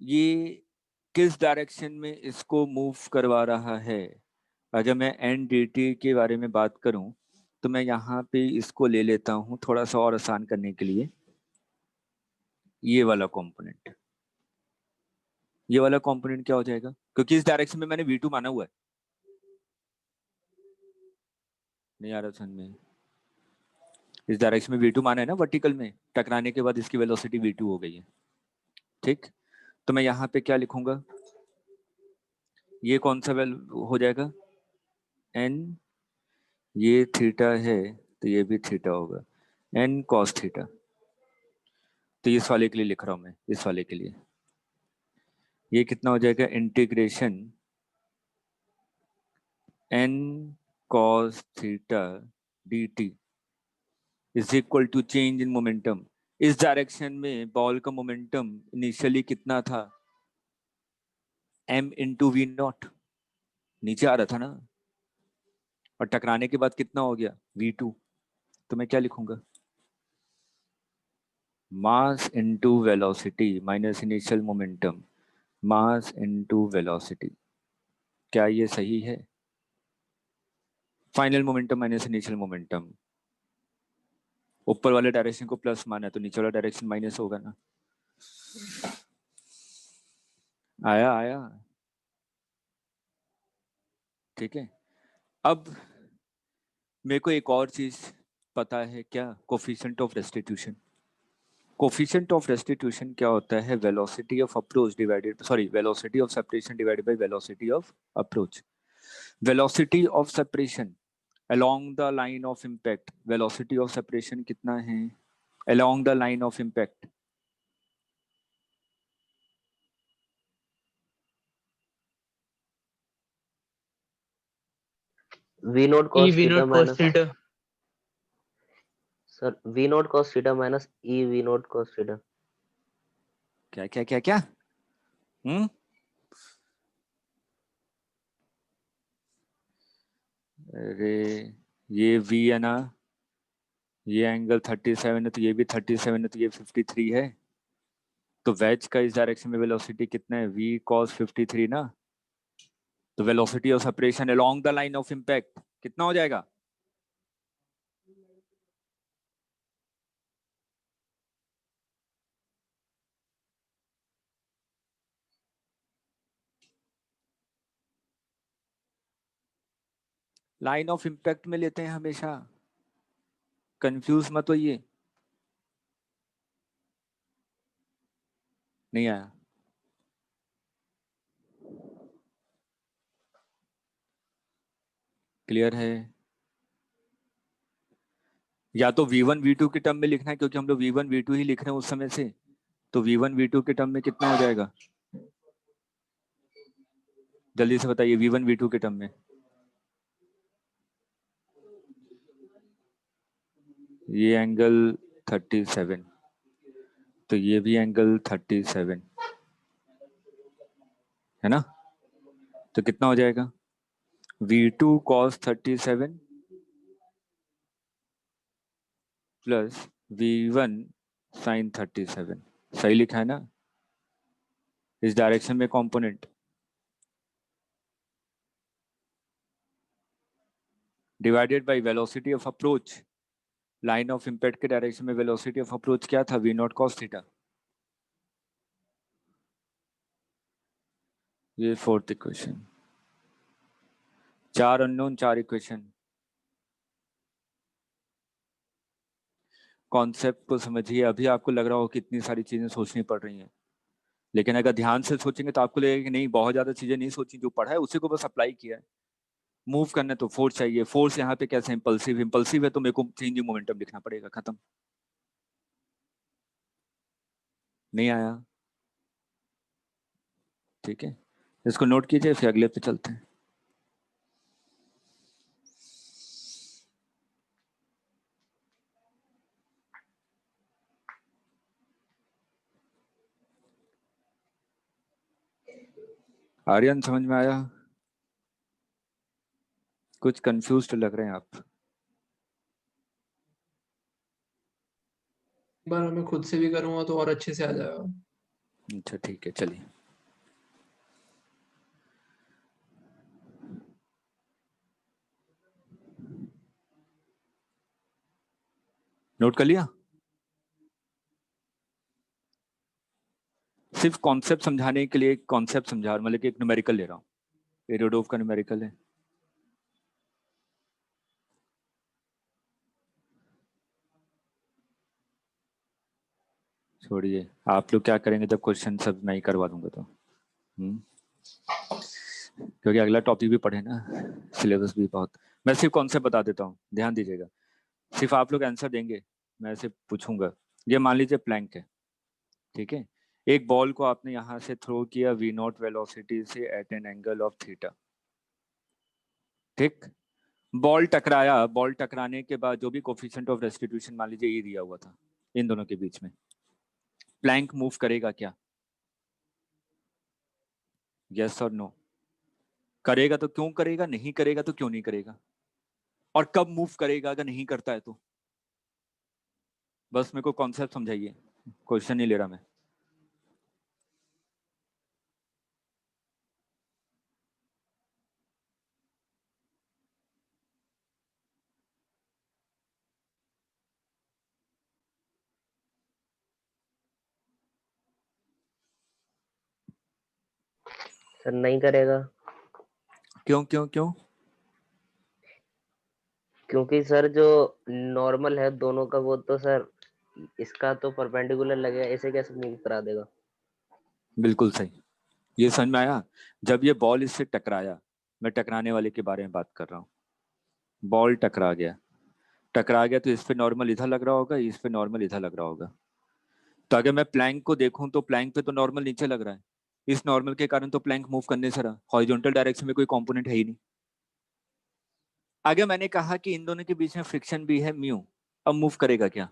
ये किस डायरेक्शन में इसको मूव करवा रहा है। अगर मैं एन डी टी के बारे में बात करूं तो मैं यहाँ पे इसको ले लेता हूँ थोड़ा सा और आसान करने के लिए, ये वाला कंपोनेंट, ये वाला कंपोनेंट क्या हो जाएगा, क्योंकि इस डायरेक्शन में मैंने v2 माना हुआ है। नहीं आ रहा समझ में, इस डायरेक्शन में v2 माना है ना, वर्टिकल में टकराने के बाद इसकी वेलोसिटी v2 हो गई है। ठीक, तो मैं यहाँ पे क्या लिखूंगा, ये कौन सा वेल हो जाएगा, n, ये थीटा है तो ये भी थीटा होगा, n cos थीटा। तो इस वाले के लिए लिख रहा हूं मैं, इस वाले के लिए ये कितना हो जाएगा, integration n cos theta dt is equal to change in momentum. इस डायरेक्शन में बॉल का मोमेंटम इनिशियली कितना था, m इंटू वी नॉट, नीचे आ रहा था ना, और टकराने के बाद कितना हो गया v2। तो मैं क्या लिखूंगा, mass into velocity minus initial momentum, mass into velocity. क्या ये सही है? Final momentum minus initial momentum, ऊपर वाले डायरेक्शन को प्लस माना है तो नीचे वाला डायरेक्शन माइनस होगा ना। आया आया, ठीक है। अब मेरे को एक और चीज पता है, क्या, coefficient of restitution. Coefficient of restitution क्या होता है, velocity of approach divided, sorry, velocity of separation divided by velocity of approach. Velocity of separation along the line of impact, velocity of separation कितना है along the line of impact? v not E cos V theta naught cos minus, theta. Sir v not cos theta minus e v not cos theta. क्या क्या क्या क्या? अरे ये v है ना, ये एंगल 37 है तो ये भी 37 है तो ये 53 है। तो वेज का इस डायरेक्शन में वेलोसिटी कितना है, v cos 53 ना। तो velocity of separation along the line of impact कितना हो जाएगा, लाइन ऑफ इम्पैक्ट में लेते हैं हमेशा, कंफ्यूज मत होइए। नहीं आया? क्लियर है? या तो v1 v2 के टर्म में लिखना है, क्योंकि हम लोग v1 v2 ही लिख रहे हैं उस समय से। तो v1 v2 के टर्म में कितना हो जाएगा, जल्दी से बताइए, v1 v2 के टर्म में। ये एंगल 37, तो ये भी एंगल 37 है ना। तो कितना हो जाएगा, v2 cos 37 plus v1 sin 37। सही लिखा है ना, इस डायरेक्शन में component divided by velocity of approach, line of impact के डायरेक्शन में वेलोसिटी ऑफ अप्रोच क्या था, v नॉट cos थीटा। ये fourth equation, 4 unknown 4 equation. Concept को समझिए। अभी आपको लग रहा हो कि इतनी सारी चीजें सोचनी पड़ रही हैं, लेकिन अगर ध्यान से सोचेंगे तो आपको लगेगा कि नहीं, बहुत ज्यादा चीजें नहीं सोची, जो पढ़ा है उसी को बस अप्लाई किया है। मूव करना है तो फोर्स चाहिए, फोर्स यहाँ पे कैसे, इंपल्सिव, इंपल्सिव है तो मेरे को चेंजिंग मोमेंटम लिखना पड़ेगा, खत्म। नहीं आया? ठीक है, इसको नोट कीजिए, फिर अगले पे चलते हैं। आर्यन समझ में आया? कुछ कंफ्यूज लग रहे हैं आप? एक बार मैं खुद से भी करूंगा तो और अच्छे से आ जाएगा। अच्छा ठीक है, चलिए। नोट कर लिया? सिर्फ कॉन्सेप्ट समझाने के लिए कॉन्सेप्ट समझा, मतलब कि एक न्यूमेरिकल ले रहा हूँ, एरोडोव का न्यूमेरिकल है। छोड़िए, आप लोग क्या करेंगे जब क्वेश्चन सब नहीं करवा दूंगा तो। क्योंकि अगला टॉपिक भी पढ़े ना, सिलेबस भी बहुत। मैं सिर्फ कॉन्सेप्ट बता देता हूँ, ध्यान दीजिएगा। सिर्फ आप लोग आंसर देंगे, मैं ऐसे पूछूंगा, ये मान लीजिए प्लैंक है, ठीक है, एक बॉल को आपने यहाँ से थ्रो किया v नॉट वेलोसिटी से at an angle of theta, ठीक, बॉल टकराया, बॉल टकराने के बाद जो भी कोफिशिएंट ऑफ रेस्टिट्यूशन मान लीजिए ये दिया हुआ था इन दोनों के बीच में, प्लैंक मूव करेगा क्या? यस और नो? करेगा तो क्यों करेगा, नहीं करेगा तो क्यों नहीं करेगा, और कब मूव करेगा अगर नहीं करता है तो? बस मेरे को कॉन्सेप्ट समझाइए, क्वेश्चन नहीं ले रहा मैं। सर नहीं करेगा। क्यों क्यों क्यों? क्योंकि सर जो नॉर्मल है दोनों का, वो तो सर इसका तो परपेंडिकुलर लगेगा, ऐसे कैसे मूव करा देगा। बिल्कुल सही, ये समझ में आया। जब ये बॉल इससे टकराया, मैं टकराने वाले के बारे में बात कर रहा हूँ, बॉल टकरा गया, टकरा गया तो इस पे नॉर्मल इधर लग रहा होगा, इस पे नॉर्मल इधर लग रहा होगा, तो अगर मैं प्लैंक को देखूं तो प्लैंक पे तो नॉर्मल नीचे लग रहा है, इस नॉर्मल के कारण तो प्लैंक मूव करने से रहा, हॉरिजॉन्टल डायरेक्शन में कोई कंपोनेंट है ही नहीं। आगे मैंने कहा कि इन दोनों के बीच में फ्रिक्शन भी है म्यू, अब मूव करेगा क्या?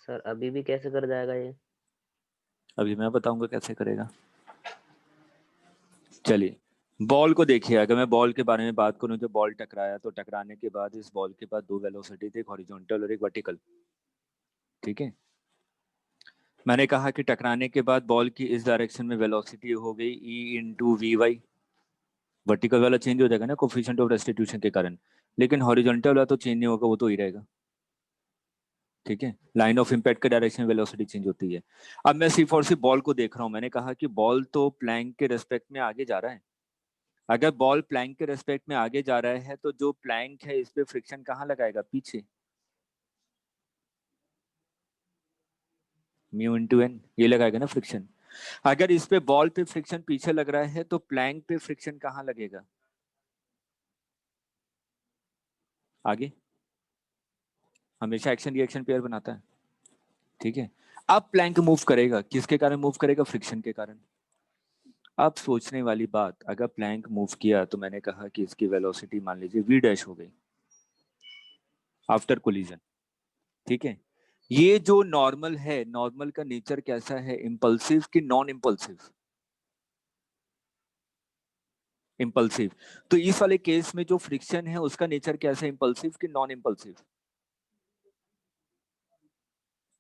सर अभी भी कैसे कर जाएगा ये? अभी मैं बताऊंगा कैसे करेगा। चलिए, बॉल को देखिए, अगर मैं बॉल के बारे में बात करूं, जो बॉल टकराया तो टकराने के बाद इस बॉल के पास दो वेलोसिटी थी, एक हॉरिजॉन्टल और एक वर्टिकल, ठीक है। मैंने कहा कि टकराने के बाद बॉल की इस डायरेक्शन में वेलोसिटी हो गई E into V Y, vertical वाला चेंज हो जाएगा ना कोफिशिएंट ऑफ रेस्टिट्यूशन के कारण, लेकिन हॉरिजॉन्टल वाला तो चेंज नहीं होगा, वो तो ही रहेगा, ठीक है। लाइन ऑफ इम्पैक्ट के डायरेक्शन में वेलोसिटी चेंज होती है। अब मैं सिर्फ और सिर्फ बॉल को देख रहा हूँ, मैंने कहा कि बॉल तो प्लैंक के रेस्पेक्ट में आगे जा रहा है, अगर बॉल प्लैंक के रेस्पेक्ट में आगे जा रहा है तो जो प्लैंक है इस पे फ्रिक्शन कहाँ लगाएगा, पीछे, म्यू इंटू एन, ये लगाएगा ना फ्रिक्शन। अगर इस पे बॉल पे फ्रिक्शन पीछे लग रहा है तो प्लैंक पे फ्रिक्शन कहाँ लगेगा, आगे। हमेशा एक्शन रिएक्शन पेयर बनाता है, ठीक है। अब प्लैंक मूव करेगा, किसके कारण मूव करेगा, फ्रिक्शन के कारण। अब सोचने वाली बात, अगर प्लैंक मूव किया तो मैंने कहा कि इसकी वेलोसिटी मान लीजिए v डैश हो गई आफ्टर कोलिजन, ठीक है। ये जो नॉर्मल है, नॉर्मल का नेचर कैसा है, इम्पल्सिव कि नॉन इम्पल्सिव, इम्पल्सिव। तो इस वाले केस में जो फ्रिक्शन है उसका नेचर कैसा है, इम्पल्सिव कि नॉन इम्पल्सिव,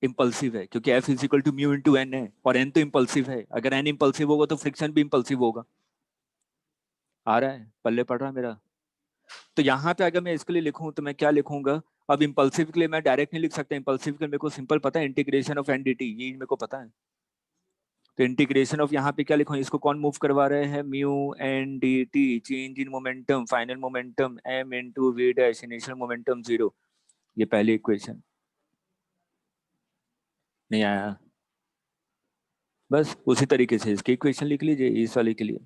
इम्पल्सिव है, क्योंकि F is equal to mu into N है और एन तो इम्पल्सिव है, अगर एन इम्पल्सिव होगा तो फ्रिक्शन भी इम्पल्सिव होगा। आ रहा है, पल्ले पड़ रहा है मेरा? तो यहाँ पे अगर मैं इसके लिए लिखूं तो मैं क्या लिखूंगा, अब इम्पल्सिव के लिए मैं डायरेक्ट नहीं लिख सकता, इम्पल्सिव के लिए मेरे को सिंपल पता है, integration of N D T, ये मेरे को पता है। तो इंटीग्रेशन ऑफ यहाँ पे क्या लिखूं, इसको कौन मूव करवा रहे हैं, mu N D T, change in momentum, final momentum M into V dash, initial momentum zero, ये पहली इक्वेशन। नहीं आया? बस उसी तरीके से इसकी इक्वेशन लिख लीजिए इस वाले के लिए,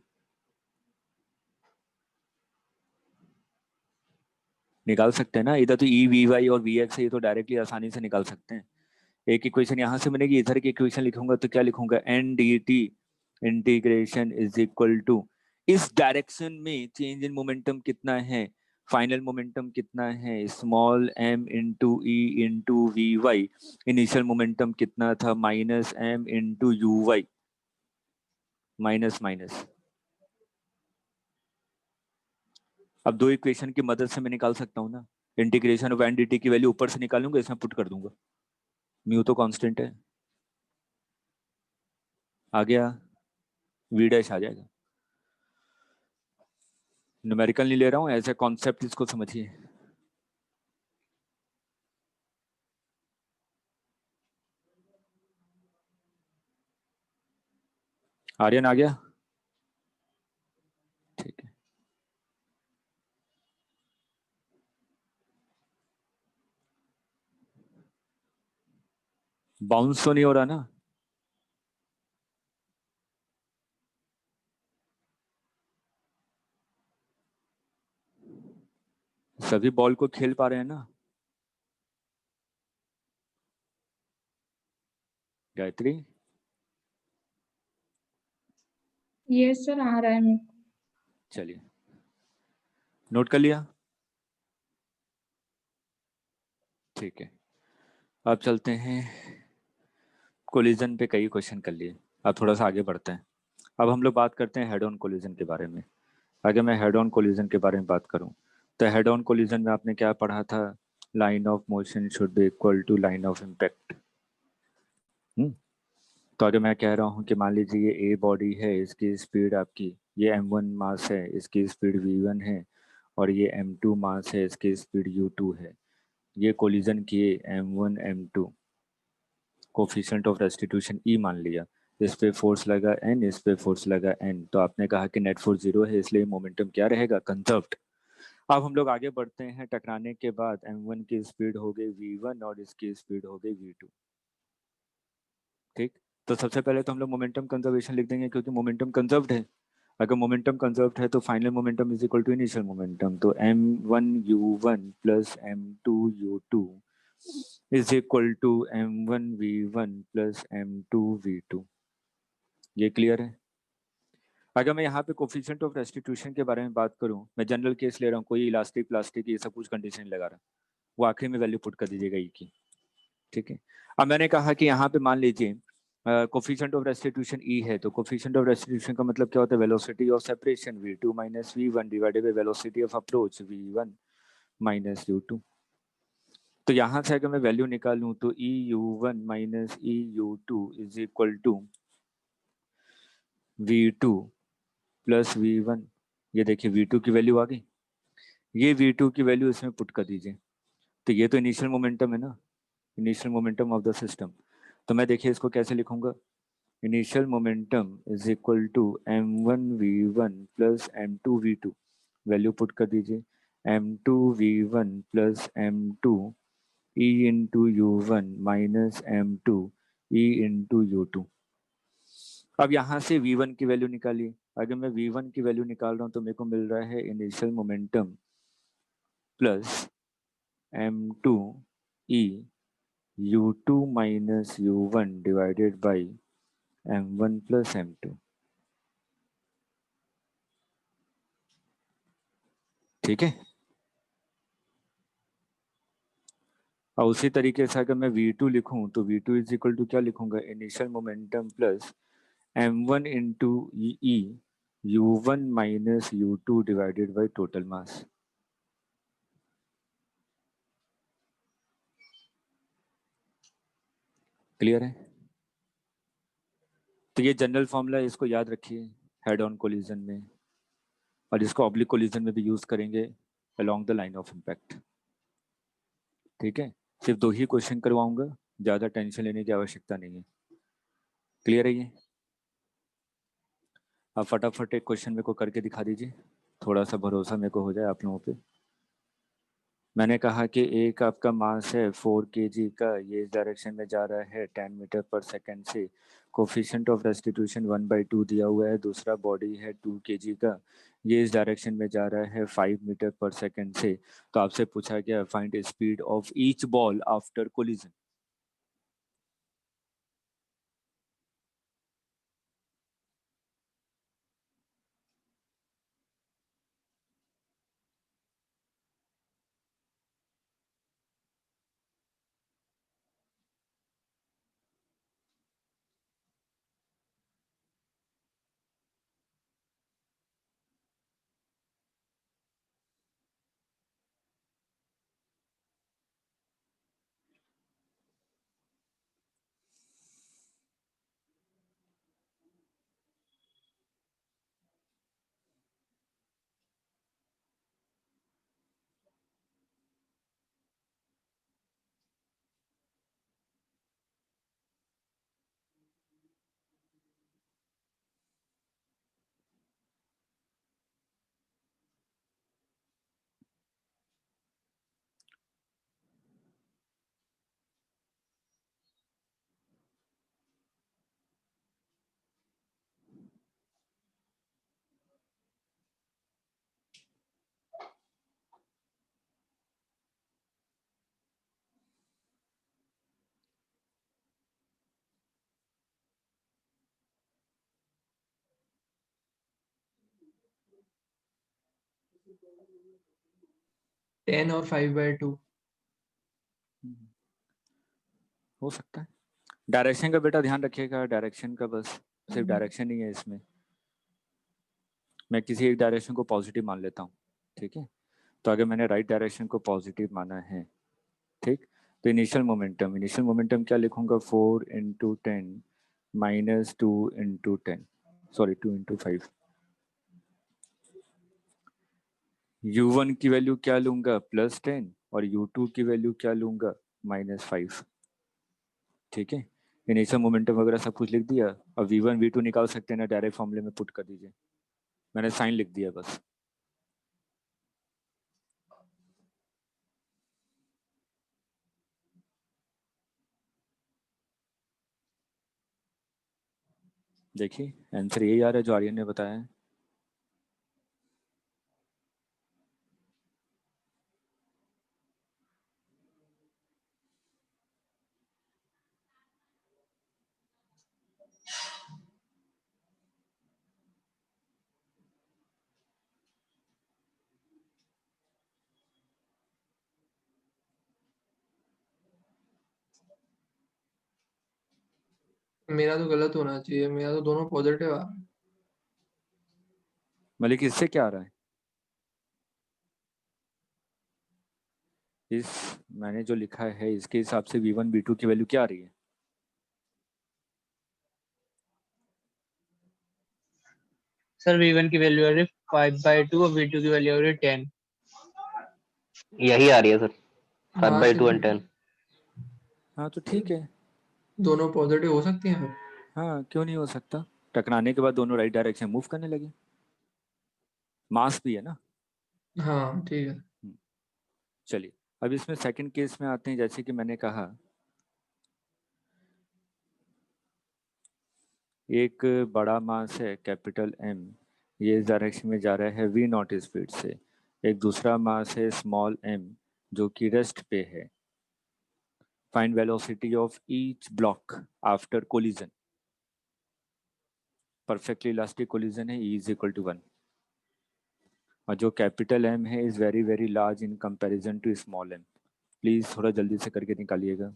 निकाल सकते हैं ना, इधर तो ई वी वाई और वी एक्स है, ये तो डायरेक्टली आसानी से निकाल सकते हैं। एक इक्वेशन यहाँ से बनेगी, इधर की इक्वेशन लिखूंगा तो क्या लिखूंगा, N D T integration is equal to, इस डायरेक्शन में चेंज इन मोमेंटम कितना है, फाइनल मोमेंटम कितना है, small M into E into V Y, initial momentum कितना था, minus M into U Y, minus minus. अब दो इक्वेशन की मदद से मैं निकाल सकता हूँ ना, integration of N D T की वैल्यू ऊपर से निकालूंगा, इसमें पुट कर दूंगा, म्यू तो कांस्टेंट है, आ गया, वी डैश आ जाएगा। न्यूमेरिकल नहीं ले रहा हूँ, ऐसे कॉन्सेप्ट इसको समझिए। आर्यन आ गया, ठीक है। बाउंस तो नहीं हो रहा ना? सभी बॉल को खेल पा रहे हैं ना? गायत्री, यस सर, आ रहा है मेरे को। चलिए, नोट कर लिया? ठीक है, अब चलते हैं कोलिजन पे। कई क्वेश्चन कर लिए, अब थोड़ा सा आगे बढ़ते हैं। अब हम लोग बात करते हैं हेड ऑन कोलिजन के बारे में। अगर मैं हेड ऑन कोलिजन के बारे में बात करूं, तो हेड ऑन कोलिजन में आपने क्या पढ़ा था? Line of motion should be equal to line of impact. तो अगर मैं कह रहा हूँ कि मान लीजिए ये ए बॉडी है, इसकी स्पीड आपकी, ये m1 मास है, इसकी स्पीड v1 है, और ये m2 मास है, इसकी स्पीड u2 है। ये कोलिजन किए m1 m2, coefficient of restitution E मान लिया, इस पे फोर्स लगा n, इस पे फोर्स लगा n, तो आपने कहा कि नेट फोर्स 0 है, इसलिए मोमेंटम क्या रहेगा? कंजर्व्ड। अब हम लोग आगे बढ़ते हैं। टकराने के बाद m1 की स्पीड हो गई v1 और इसकी स्पीड हो गई v2। ठीक, तो सबसे पहले तो हम लोग मोमेंटम कंजर्वेशन लिख देंगे, क्योंकि मोमेंटम कंजर्व्ड है। अगर मोमेंटम कंजर्व्ड है तो final momentum is equal to initial momentum. तो m1u1 plus m2u2 is equal to m1v1 plus m2v2। ये क्लियर है? अगर मैं यहाँ पे कोफिशिएंट ऑफ रेस्टिट्यूशन के बारे में बात करूँ, मैं जनरल केस ले रहा हूँ, कोई इलास्टिक प्लास्टिक ये सब कुछ कंडीशन लगा रहा, वो आखिरी में वैल्यू पुट कर दीजिएगा ई की। ठीक है, अब मैंने कहा कि यहाँ पे मान लीजिए कोफिशिएंट ऑफ रेस्टिट्यूशन ई है, तो कोफिशिएंट ऑफ रेस्टिट्यूशन का मतलब क्या होता है? Velocity of separation v2 minus v1 divided by velocity of approach v1 minus u2। तो यहाँ से अगर मैं वैल्यू निकालूं तो E u1 minus E u2 is equal to v2 plus v1। ये देखिए v2 की वैल्यू आ गई, ये v2 की वैल्यू इसमें पुट कर दीजिए। तो ये तो इनिशियल मोमेंटम है ना, initial momentum of the system. तो मैं देखिए इसको कैसे लिखूंगा? Initial momentum is equal to m1v1 plus m2v2, value put कर दीजिए। m2v1 plus m2 e into u1 minus m2 e into u2। अब यहाँ से v1 की वैल्यू निकालिए। अगर मैं v1 की वैल्यू निकाल रहा हूँ तो मेरे को मिल रहा है initial momentum plus m2 e u2 minus u1 divided by m1 plus m2। ठीक है, और उसी तरीके से अगर मैं v2 लिखूं तो v2 इज इक्वल टू क्या लिखूंगा? Initial momentum plus m1 into E u1 minus u2 divided by total mass. Clear है? तो ये जनरल फॉर्मूला है, इसको याद रखिए हेड ऑन कोलिजन में, और इसको ऑब्लिक कोलिजन में भी यूज करेंगे along the line of impact. ठीक है, सिर्फ 2 ही क्वेश्चन करवाऊंगा, ज्यादा टेंशन लेने की आवश्यकता नहीं है। क्लियर है ये? आप फटाफट एक क्वेश्चन मेरे को करके दिखा दीजिए, थोड़ा सा भरोसा मेरे को हो जाए आप लोगों पे। मैंने कहा कि एक आपका मास है 4 kg का, ये इस डायरेक्शन में जा रहा है 10 मीटर पर सेकंड से। कोफिशिएंट ऑफ रेस्टिट्यूशन 1/2 दिया हुआ है। दूसरा बॉडी है 2 kg का, ये इस डायरेक्शन में जा रहा है 5 मीटर पर सेकंड से। तो आपसे पूछा गया find speed of each ball after collision. 10 और 5/2। हो सकता है। डायरेक्शन का बेटा ध्यान रखिएगा, डायरेक्शन का बस सिर्फ डायरेक्शन ही है इसमें। मैं किसी एक डायरेक्शन को पॉजिटिव मान लेता हूँ, ठीक है। तो अगर मैंने राइट डायरेक्शन को पॉजिटिव माना है, ठीक, तो इनिशियल मोमेंटम क्या लिखूंगा, 4 × 10 - 2 × 10, सॉरी 2 × 5। u1 की वैल्यू क्या लूंगा, +10, और u2 की वैल्यू क्या लूंगा, -5, ठीक है। इनिशियल मोमेंटम वगैरह सब कुछ लिख दिया। अब v1 v2 निकाल सकते हैं ना, डायरेक्ट फॉर्मूले में पुट कर दीजिए। मैंने साइन लिख दिया बस। देखिए आंसर यही आ रहा है जो आर्यन ने बताया है। मेरा तो गलत होना चाहिए, मेरा तो दोनों पॉजिटिव आ रहा है। मलिक इससे क्या आ रहा है, इस मैंने जो लिखा है इसके हिसाब से v1 v2 की वैल्यू क्या आ रही है। सर v1 की वैल्यू आ रही है 5/2 और v2 की वैल्यू आ रही है 10। यही आ रही है सर, हाँ 5/2 and 10। हाँ तो ठीक है। दोनों पॉजिटिव हो सकती हैं फिर। हाँ क्यों नहीं हो सकता, टकराने के बाद दोनों राइट डायरेक्शन मूव करने लगे, मास भी है ना। हाँ ठीक है। चलिए अब इसमें सेकंड केस में आते हैं। जैसे कि मैंने कहा एक बड़ा मास है कैपिटल M, ये इस डायरेक्शन में जा रहा है v0 स्पीड से। एक दूसरा मास है स्मॉल m जो कि रेस्ट पे है। Find velocity of each block after collision. Perfectly elastic collision है, E = 1। और जो कैपिटल M है is very very large in comparison to small m। Please थोड़ा जल्दी से करके निकालिएगा।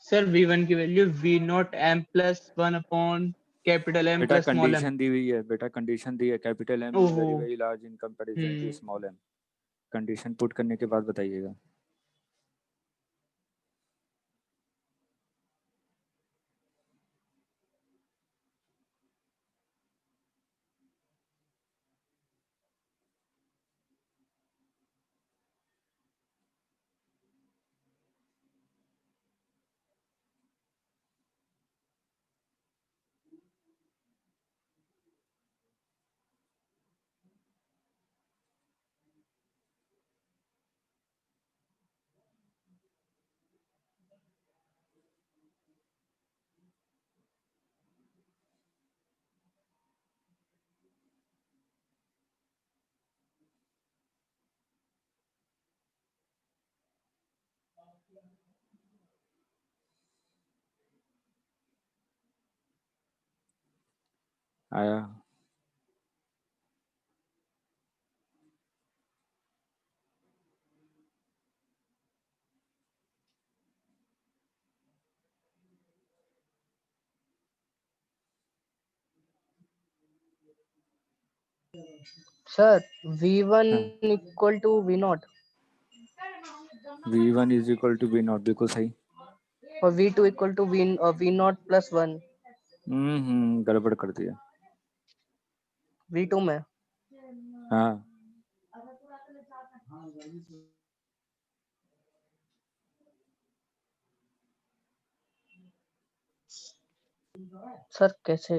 सर v1 की value v0 m + 1 upon capital M बेटा + स्मॉल m। कंडीशन दी हुई है, बेटा कंडीशन दी है, कैपिटल M इज ओहो। Very very large in comparison to small m। Condition put करने के बाद बताइएगा। आया। सर V1 हाँ। Equal to V0 V1 is equal to V0, बिल्कुल सही। और V2 equal to V0 plus 1 गड़बड़ कर दिया। V2 में। हाँ सर कैसे?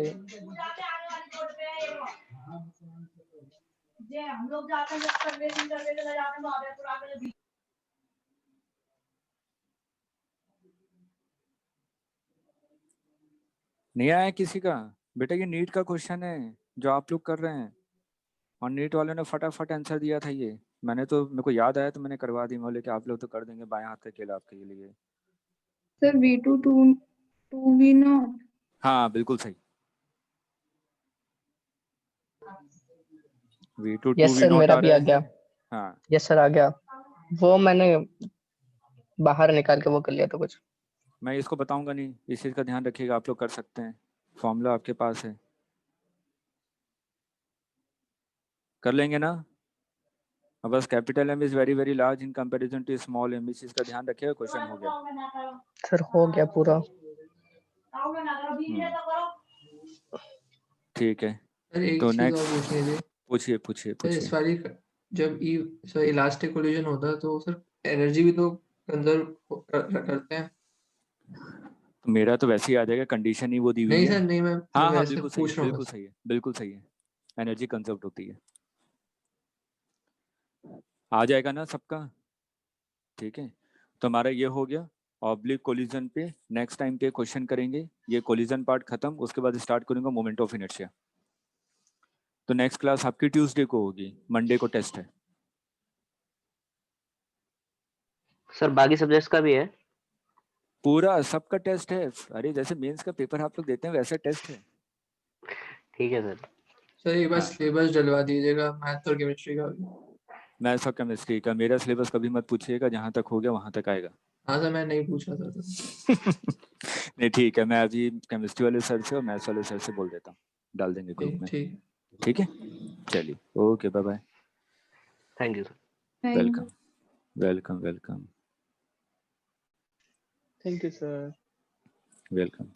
नहीं आया किसी का? बेटा ये नीट का क्वेश्चन है जो आप लोग कर रहे हैं, और नीट वालों ने फटाफट आंसर दिया था ये। मेरे को याद आया तो मैंने करवा दी, बोले कि आप लोग तो कर देंगे, बाएं हाथ का खेल आपके लिए। Sir V2 to V0। हाँ बिल्कुल सही। V2 to yes sir, V0 मेरा आ भी आ रहा गया। है। हाँ यस सर, आ गया। वो मैंने बाहर निकाल के वो कर लिया था कुछ। मैं इसको बताऊंगा नहीं, इस चीज़ का ध्यान रखिएगा, आप लोग कर सकते हैं, फॉर्मूला आपके पास है, कर लेंगे ना। अब बस capital M is very very large in comparison to small m, इस चीज़ का ध्यान रखिएगा, क्वेश्चन हो गया। सर हो गया पूरा। ठीक है, सर एक तो चीज और पूछनी थी। नेक्स्ट पूछिए पूछिए सर इस पूछिए। वाली जब सर इलास्टिक कोलिजन होता है तो सर एनर्जी भी तो कंजर्व करते हैं। तो मेरा तो वैसे ही आ जाएगा, कंडीशन ही वो दी हुई नहीं है। सर नहीं, मैं हाँ हाँ वैसे बिल्कुल सही है, पूछ रहा हूँ बिल्कुल बस। सही है, बिल्कुल सही है, एनर्जी कंजर्व होती है। आ जाएगा ना सबका? ठीक है, तो हमारा ये हो गया ऑब्लिक कोलिजन पे। नेक्स्ट टाइम पे क्वेश्चन करेंगे, ये कोलिजन पार्ट खत्म, उसके बाद स्टार्ट करूंगा मोमेंट ऑफ इनर्शिया। तो नेक्स्ट क्लास आपकी ट्यूसडे को होगी, मंडे को टेस्ट है। सर बाकी सब्जेक्ट्स का भी है? पूरा सबका टेस्ट है, अरे जैसे मेंस का पेपर आप लोग देते हैं वैसे टेस्ट है। ठीक है सर। सर एक बार हाँ। सिलेबस डलवा दीजिएगा मैथ और केमिस्ट्री का भी। मैथ्स और केमिस्ट्री का मेरा सिलेबस कभी मत पूछिएगा, जहाँ तक हो गया वहाँ तक आएगा। हाँ सर, मैं नहीं पूछा था तो। नहीं ठीक है, मैं अभी केमिस्ट्री वाले सर से और मैथ्स वाले सर से बोल देता हूँ, डाल देंगे ग्रुप में। ठीक। ठीक है, चलिए, okay, bye bye. Thank you sir. Thank welcome welcome welcome Thank you, sir. Welcome.